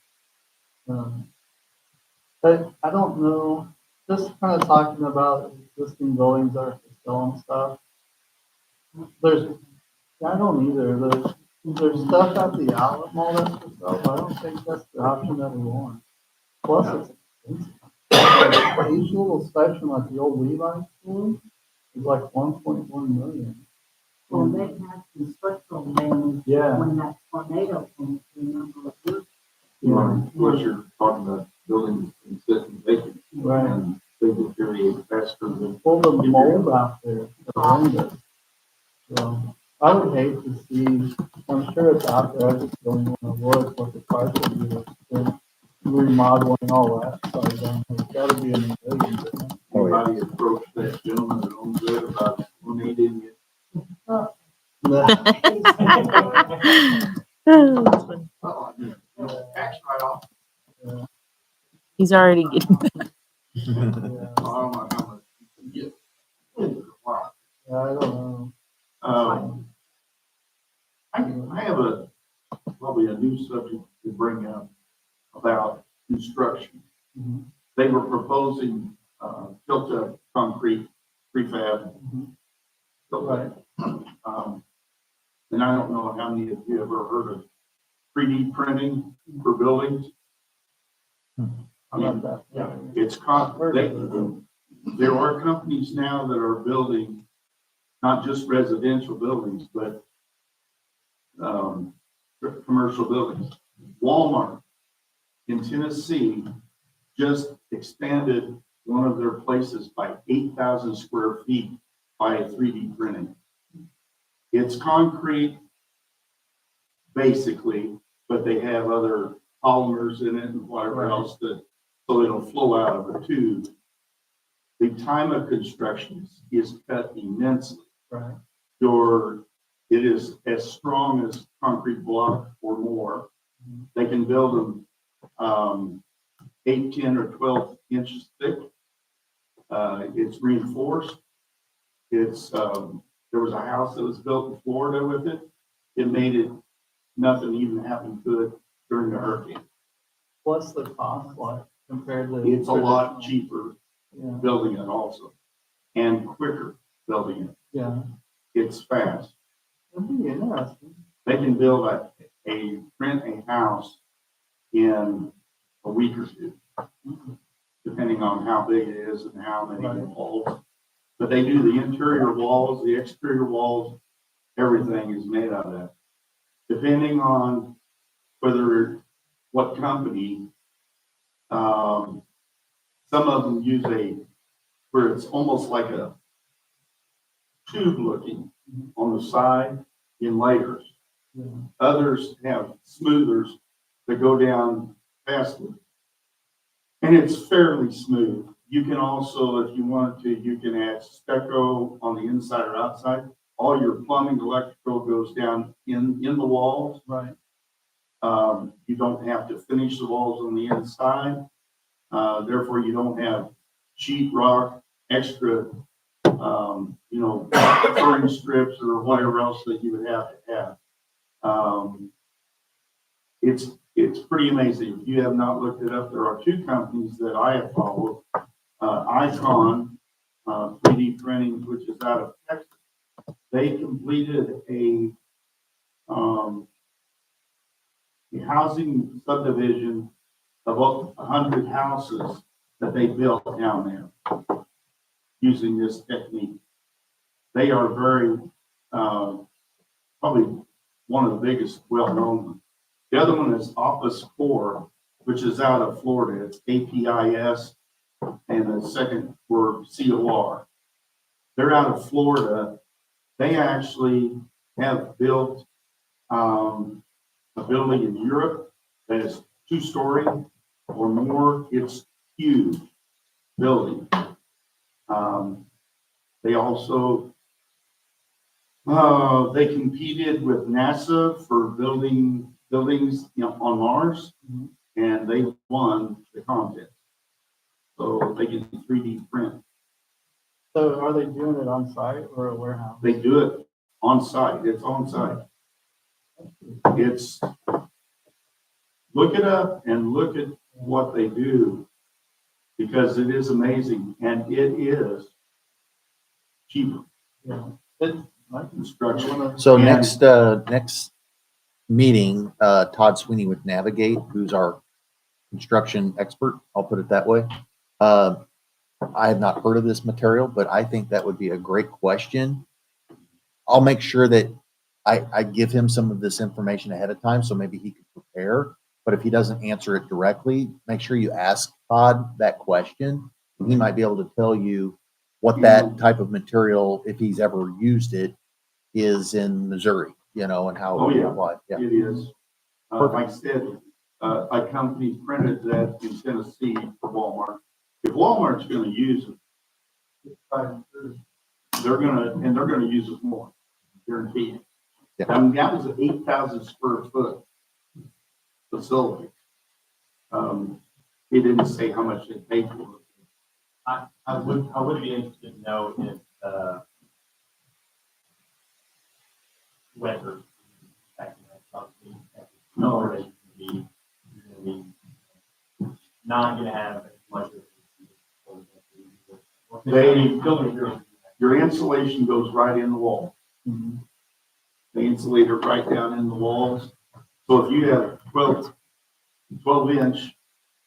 But I don't know, just kind of talking about existing buildings that are for sale and stuff. I don't either. There's stuff at the outlet mall that's for sale, but I don't think that's the option that we want. Plus, it's expensive. Like, each little section, like the old Levi school, is like 1.1 million. Well, they had some structural damage Yeah. when that tornado came through a number of years. Unless you're talking about buildings and sitting vacant. Right. And they deteriorate faster than. Pull the mold out there, the windows. So I would hate to see, I'm sure it's out there, I just don't want to look what the price would be. Then remodeling all that side down, there's gotta be a million. Anybody approach that gentleman that owns it about donating it? Oh, tax write-off. He's already getting, I don't know how much you can get. Wow. Yeah, I don't know. I have probably a new subject to bring up about construction. Mhm. They were proposing, tilt-up concrete prefab. Mhm. Right. And I don't know how many of you ever heard of 3D printing for buildings? I mean, Yeah. it's there are companies now that are building not just residential buildings, but commercial buildings. Walmart in Tennessee just expanded one of their places by 8,000 square feet by 3D printing. It's concrete, basically, but they have other polymers in it and whatever else that, so it'll flow out of a tube. The time of construction is cut immensely. Right. It is as strong as concrete block or more. They can build them 8, 10, or 12 inches thick. It's reinforced. There was a house that was built in Florida with it. It made it, nothing even happened to it during the hurricane. What's the cost like compared to? It's a lot traditional? cheaper Yeah, building it also, and quicker building it. yeah. It's fast. It'd be interesting. They can build rent a house in a week or two, depending on how big it is and how many walls. But they do the interior walls, the exterior walls, everything is made out of that. Depending on what company, some of them use where it's almost like a tube looking on the side in layers. Yeah. Others have smoothers that go down faster. And it's fairly smooth. You can also, if you wanted to, you can add stucco on the inside or outside. All your plumbing, electrical goes down in the walls. Right. You don't have to finish the walls on the inside. Therefore, you don't have sheet rock, extra, flooring strips or whatever else that you would have to have. It's pretty amazing. If you have not looked it up, there are two companies that I have followed. Icon 3D Printing, which is out of Texas. They completed a the housing subdivision of about 100 houses that they built down there using this technique. They are very, probably one of the biggest well-known ones. The other one is Office 4, which is out of Florida. It's APIS, and the second word COR. They're out of Florida. They actually have built a building in Europe that is 2-story or more. It's huge building. They also they competed with NASA for building buildings, on Mars, and they won the contest. So they can 3D print. So are they doing it on site or a warehouse? They do it on site. It's on site. It's, look it up and look at what they do, because it is amazing and it is cheaper Yeah. It's construction. So And- next meeting, Todd Sweeney with Navigate, who's our construction expert, I'll put it that way. I have not heard of this material, but I think that would be a great question. I'll make sure that I give him some of this information ahead of time, so maybe he could prepare. But if he doesn't answer it directly, make sure you ask Todd that question. He might be able to tell you what that type of material, if he's ever used it, is in Missouri, and how it would be applied. Yeah. It is. Like I said, a company printed that in Tennessee for Walmart. If Walmart's gonna use it, they're gonna use it more, guaranteed. Yeah. I mean, that was an 8,000 square foot facility. He didn't say how much they paid for it. I would be interested to know if, whether, No. you're gonna be not gonna have as much of. Your insulation goes right in the wall. Mhm. They insulate it right down in the walls. So if you have 12-inch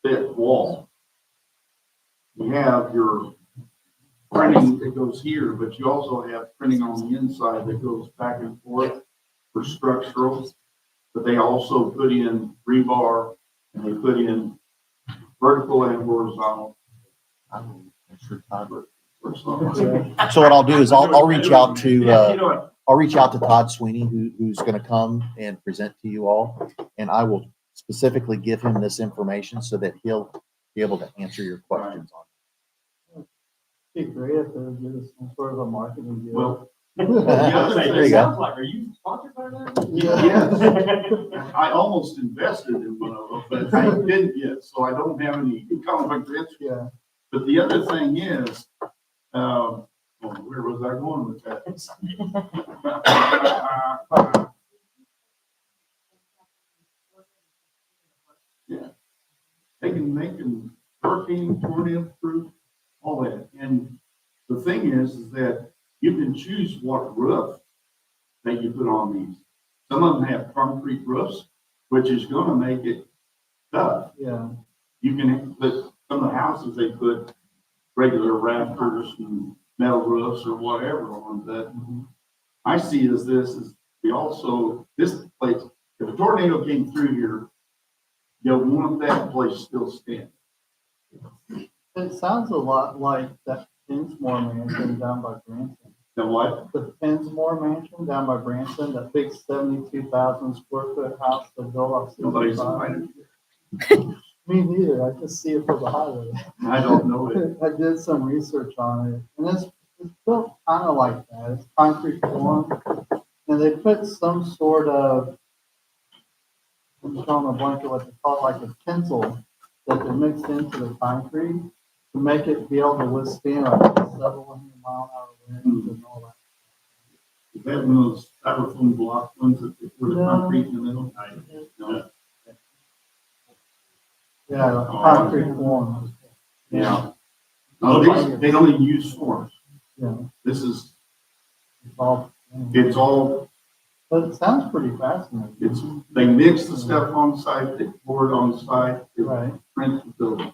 thick wall, you have your printing that goes here, but you also have printing on the inside that goes back and forth for structural. But they also put in rebar, and they put in vertical and horizontal. So what I'll do is I'll reach out to, You know what? I'll reach out to Todd Sweeney, who's going to come and present to you all. And I will specifically give him this information so that he'll be able to answer your questions on it. It'd be great if they would give us some sort of a marketing deal. Well, There you go. Sounds like, are you sponsored by that? yes, I almost invested in one of them, but I didn't yet, so I don't have any conflict of interest. Yeah. But the other thing is, where was I going with that? Yeah, they can make them hurricane, tornado proof, all that. And the thing is that you can choose what roof that you put on these. Some of them have concrete roofs, which is gonna make it tough. Yeah. You can put, some of the houses, they put regular rafters and metal roofs or whatever on that. I see as this is, this place, if a tornado came through here, you'll want that place still standing. It sounds a lot like that Pensmore mansion down by Branson. Now what? The Pensmore mansion down by Branson, that big 72,000 square foot house that built off. Nobody's 65. invited. Me neither. I just see it from the highway. I don't know it. I did some research on it, and it's built kind of like that. It's concrete form, and they put some sort of, I'm drawing a blank of what they call it, like a pencil that they mixed into the concrete to make it be able to withstand like several 100-mile-an-hour winds and all that. Is that one of those styrofoam block ones that they put the No. concrete in the middle? No. Yeah, concrete form. Yeah. No, they don't even use forms. Yeah, This is, it's all. it's all But it sounds pretty fascinating. It's, they mix the stuff on site, they pour it on site, they Right. print the building.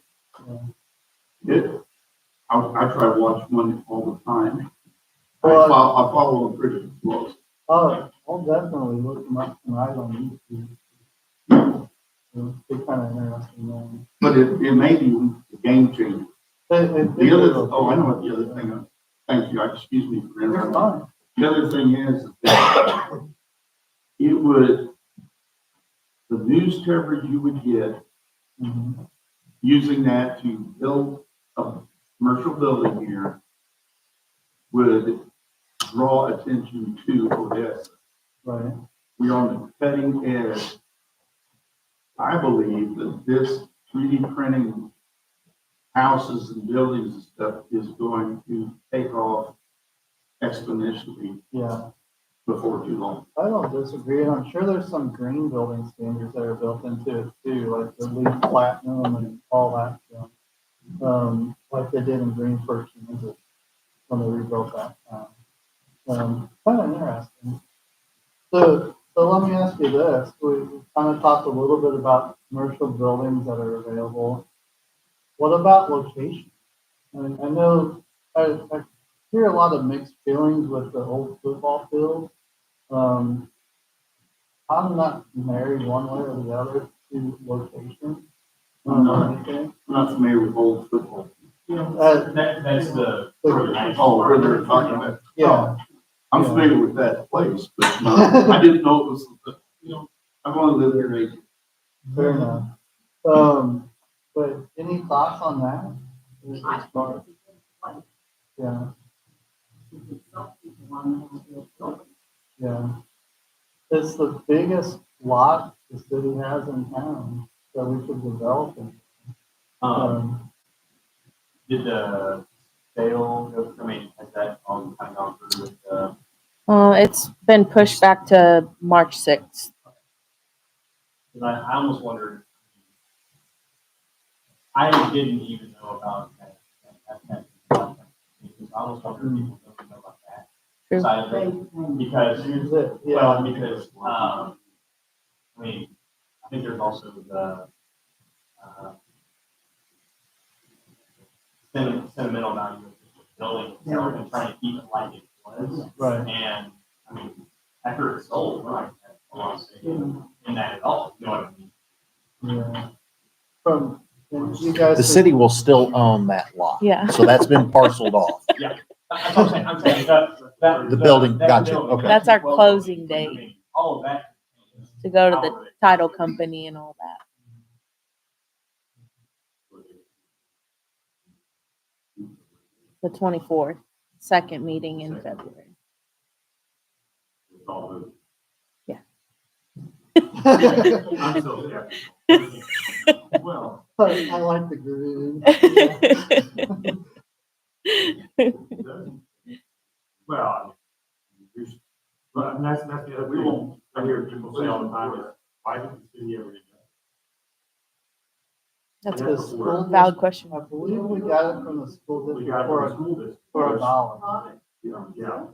Yeah. I try to watch one all the time. Well, I follow them pretty close. Oh, I'll definitely look them up tonight on YouTube. They're kind of interesting, man. But it may be a game changer. The other, oh, I know what the other thing, thank you, excuse me for You're interrupting. fine. The other thing is that it would, the news coverage you would get Mhm. using that to build a commercial building here would draw attention to Odessa. Right. We're on the cutting edge. I believe that this 3D printing houses and buildings and stuff is going to take off exponentially Yeah. before too long. I don't disagree. And I'm sure there's some green building standards that are built into it too, like the LEED Platinum and all that stuff. Like they did in Greensburg, Kansas, when they rebuilt that town. Kind of interesting. So let me ask you this. We kind of talked a little bit about commercial buildings that are available. What about location? I know I hear a lot of mixed feelings with the old football field. I'm not married one way or the other to location. I'm not. Or anything. I'm not familiar with old football. That's the. Oh, where they're talking about. Yeah. I'm Yeah. familiar with that place, but I didn't know it was, I've only lived here 8 years. Fair enough. But any thoughts on that? I As think far- it's a good place. Yeah, You can sell people on those buildings. yeah. It's the biggest lot the city has in town that we could develop in. Did the sale, I mean, has that all kind of gone through with, It's been pushed back to March 6th. I almost wondered, I didn't even know about that. I almost wondered if people don't know about that True. side of it, because, Use it, well, yeah. because, I mean, I think there's also the, sentimental value of the building, so we've been trying to keep it like it was. Right. And, I mean, after it's sold, we're not gonna say in that at all, you know what I mean? Yeah. From, and you guys. The city will still own that lot. Yeah. So that's been parceled off. That's what I'm saying, that. The building, that gotcha, building, okay. That's our well, closing I date. mean, all of that. To go to the title company and all that. The 24th, second meeting in February. It's all moved. Yeah. I'm so skeptical. Well, I like the groove. well, but that's the other thing I hear people say all the time is, why did the city ever do that? That's The a school valid question. I believe we got it from the school We district got it for from the a, school district. for $1. Yeah.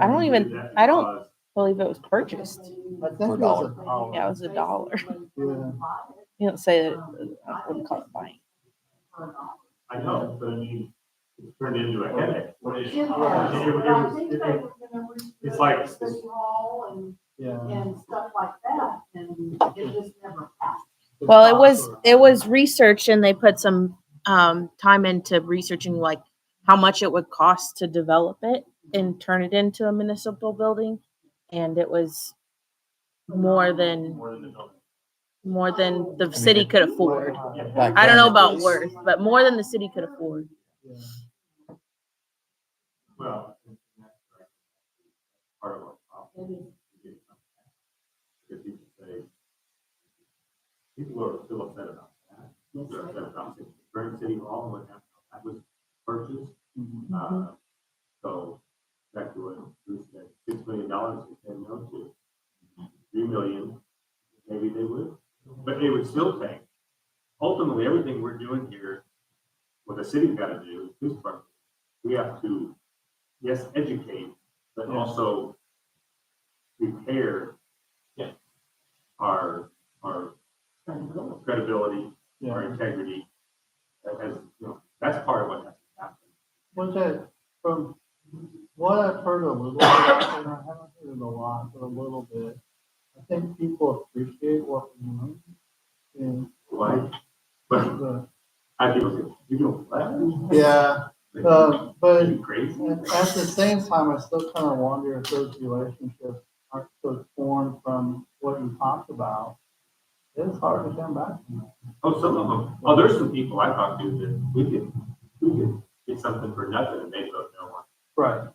I don't believe it was purchased. I think it was $1. Yeah, it was $1. Yeah. You don't say that, I wouldn't call it buying. I know, but I mean, it's turned into a headache. What is? It's like, City Hall Yeah. and stuff like that, and it just never passed. Well, it was researched and they put some time into researching like how much it would cost to develop it and turn it into a municipal building. And it was more than the city could afford. Back I don't then, know it about was- worth, but more than the city could afford. well, that's part of our problem. Because people say, people are still upset about that. They're upset about it. Grand City Hall, when that was purchased. So back to what Bruce said, $6 million, they said no to. 3 million, maybe they would, but they would still take. Ultimately, everything we're doing here, what the city's got to do is police department. We have to, yes, educate, but also repair Yeah. our credibility, our Yeah. integrity. As, that's part of what has to happen. From what I've heard a little bit, and I haven't heard it a lot, but a little bit, I think people appreciate what we're doing. And Why? But the, I feel you don't laugh. yeah, but Are you crazy? at the same time, I still kind of wonder if those relationships aren't so torn from what you talked about. It's hard to come back from that. Oh, some of them. Oh, there's some people I talked to that we could get something for nothing and they vote no one. Right.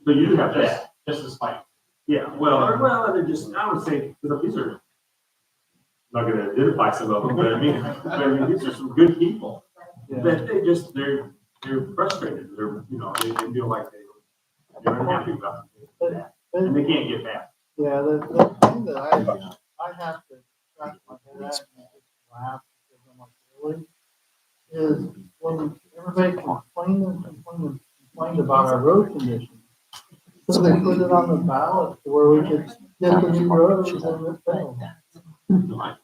So you have that. Just as fight. Yeah, well, they're just, I would say, because these are, I'm not gonna identify some of them, but I mean, these are some good people. Yeah. That they're frustrated, they feel like they're unhappy about it. And they can't get back. Yeah, the thing that I have to scratch my head at and just laugh because I'm like, really? Is when everybody complained about our road conditions. So they put it on the ballot where we could get the new roads and it failed. Like,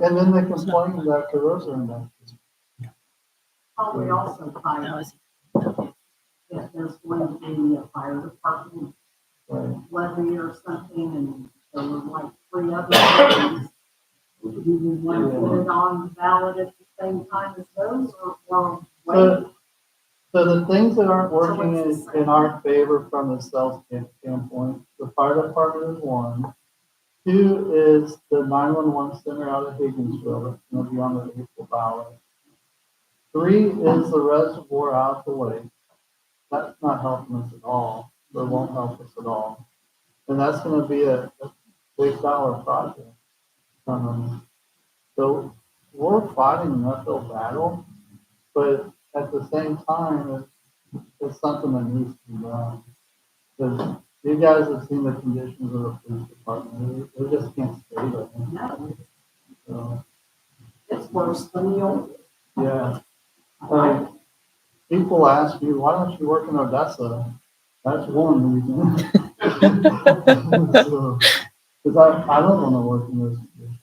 and then they complained that the roads are in bad shape. Probably also find if there's going to be a fire department Right. levy or something, and there were like 3 other things. Do you want to put it on the ballot at the same time as those, or wait? So the things that aren't working in our favor from the sales standpoint, the fire department is one. 2 is the 911 center out of Higginsville, that's gonna be on the April ballot. 3 is the reservoir out the lake. That's not helping us at all, or won't help us at all. And that's gonna be a big dollar project. So we're fighting an uphill battle, but at the same time, it's something that needs to be done. Because you guys have seen the conditions of the police department, they just can't stay there. No, So, it's worse than the old. yeah. People ask me, why don't you work in Odessa? That's one reason. So, because I don't want to work in those conditions.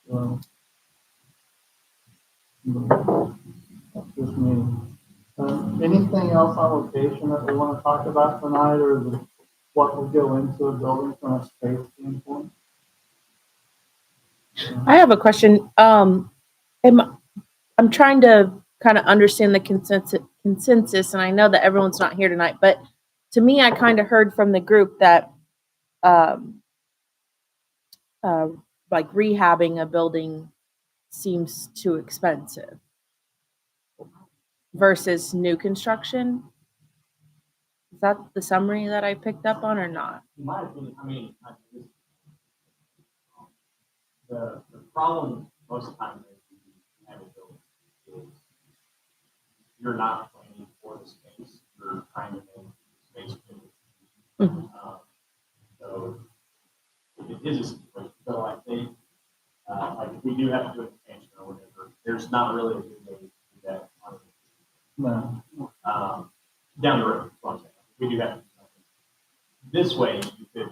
So, that's just me. Anything else on location that we want to talk about tonight, or what would go into a building from a space standpoint? I have a question. I'm trying to kind of understand the consensus, and I know that everyone's not here tonight, but to me, I kind of heard from the group that like rehabbing a building seems too expensive versus new construction. Is that the summary that I picked up on or not? In my opinion, the problem most of the time is you have a building is you're not planning for the space, you're trying to make space fit. So if it is a situation, so like like if we do have to do an expansion or whatever, there's not really a good way to do that on No. down the road. What I'm saying. We do have to do something. This way, you could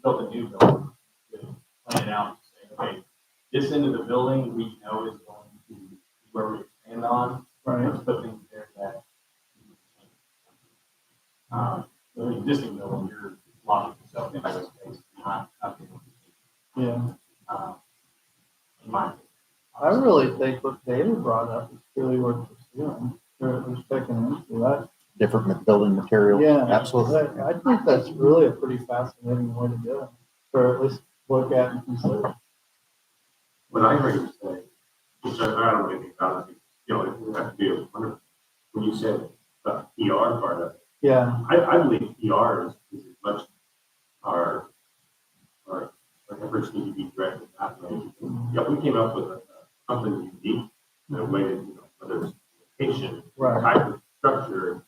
build a new building, you could plan it out and say, okay, this end of the building we know is going to be where we expand on. Right. Let's put things there that the existing building, you're locking yourself into a space, not Yeah. in my opinion. I really think what David brought up is really worth pursuing, or at least checking into that. Different building material. Yeah, Absolutely. I think that's really a pretty fascinating way to do it, or at least look at and consider. What I heard you say, which I don't know anything about it, it would have to be a wonderful, when you said the PR part of it, Yeah, I believe PR is as much our efforts need to be directed that way. Yeah, we came up with something unique in a way that, whether it's location, right. type of structure,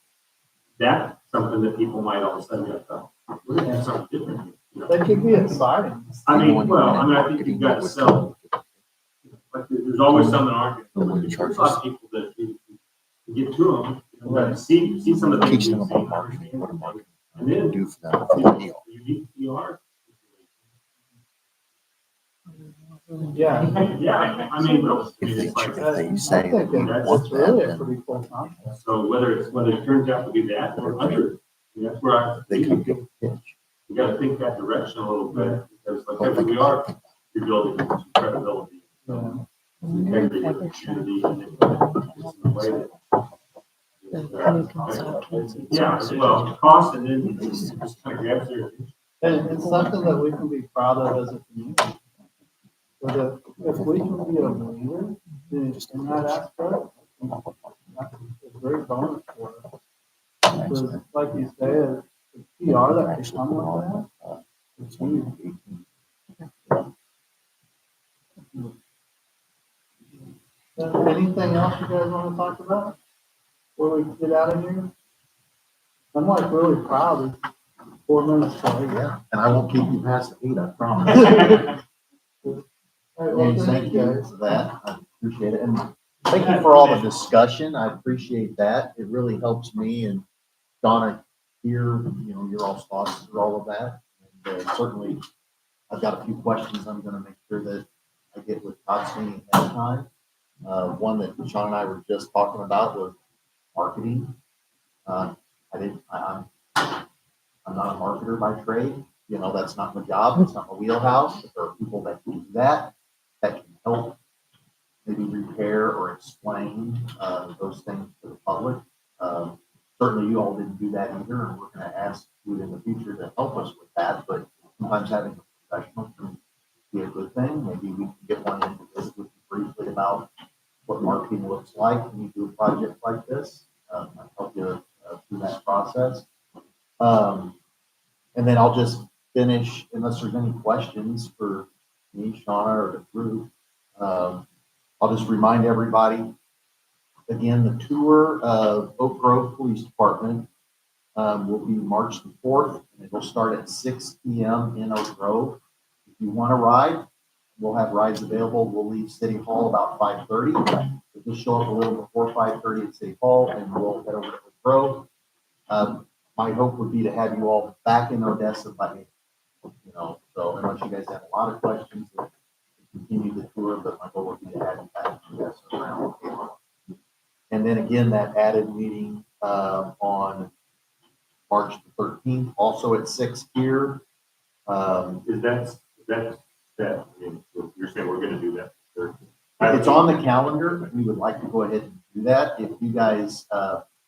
that's something that people might all of a sudden go, oh, we're going to do something different. That could be exciting. I think you've got to sell. Like, there's always some that aren't. There's a lot of people that you get to them, Right. see some of the things. Teach them you about see, marketing, what a marketing and then do for them for the deal. unique PR. Yeah. Yeah, I mean, those, If it's like, they I say think that we it's want really that, a then pretty cool concept. so whether it turns out to be that or under, that's where they come get a pitch. we gotta think that direction a little bit, because like, I said, we are rebuilding some credibility, Yeah. some integrity of the community, and it's in a way that. Yeah, well, cost and then just kind of grabs your. And it's something that we can be proud of as a community. But if we can be a leader in that aspect, that's a great bonus for us. Because like you say, the PR that can come with that, it's huge. Anything else you guys want to talk about before we get out of here? I'm like really proud. It's 4 minutes late. Yeah, and I won't keep you past 8, I promise. All right, well, James, thank you guys. for that. I appreciate it. And thank you for all the discussion. I appreciate that. It really helps me and Donna hear, your all's thoughts through all of that. And certainly, I've got a few questions I'm gonna make sure that I get with Todd Sweeney ahead of time. One that Sean and I were just talking about was marketing. I'm not a marketer by trade. That's not my job. It's not my wheelhouse. But there are people that can do that can help maybe repair or explain those things to the public. Certainly, you all didn't do that either, and we're going to ask you in the future to help us with that. But sometimes having a professional can be a good thing. Maybe we can get one in to visit with you briefly about what marketing looks like when you do a project like this. I'll help you through that process. And then I'll just finish, unless there's any questions for me, Shauna, or the group. I'll just remind everybody, again, the tour of Oak Grove Police Department will be March the 4th, and it will start at 6 p.m. in Oak Grove. If you want to ride, we'll have rides available. We'll leave City Hall about 5:30. So just show up a little before 5:30 at City Hall, and we'll head over to Oak Grove. My hope would be to have you all back in Odessa by April. So unless you guys have a lot of questions, we'll continue the tour, but my goal would be to have you back in Odessa around April. And then again, that added meeting on March the 13th, also at 6 here. Is that, I mean, you're saying we're gonna do that? It's on the calendar. We would like to go ahead and do that. If you guys,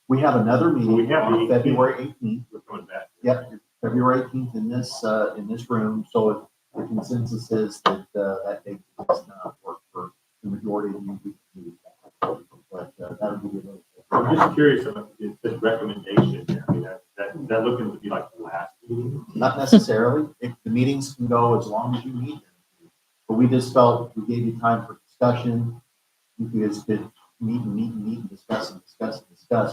we have another meeting on February 18th. We're coming back. Yep, February 18th in this room. So if the consensus is that that date does not work for the majority of you, we can do that. But that'll be a little. I'm just curious about the recommendation. I mean, that looking to be like the last meeting? Not necessarily. The meetings can go as long as you need them. But we just felt we gave you time for discussion. You guys could meet and discuss.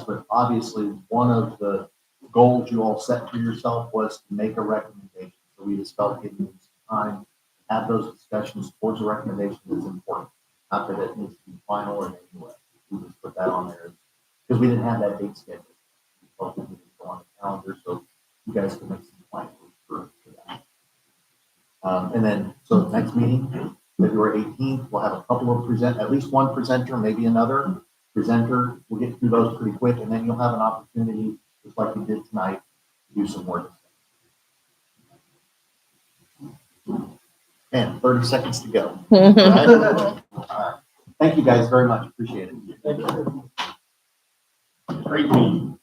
But obviously, one of the goals you all set for yourself was to make a recommendation. So we just felt giving you some time to have those discussions towards a recommendation is important. Not that it needs to be final in any way. We just put that on there because we didn't have that date scheduled. We felt we needed to go on the calendar so you guys can make some plans for that. And then, so the next meeting, February 18th, we'll have a couple of at least one presenter, maybe another presenter. We'll get through those pretty quick, and then you'll have an opportunity, just like we did tonight, to do some more discussion. And 30 seconds to go. All right? All right. Thank you guys very much. Appreciate it. Thank you. Great meeting.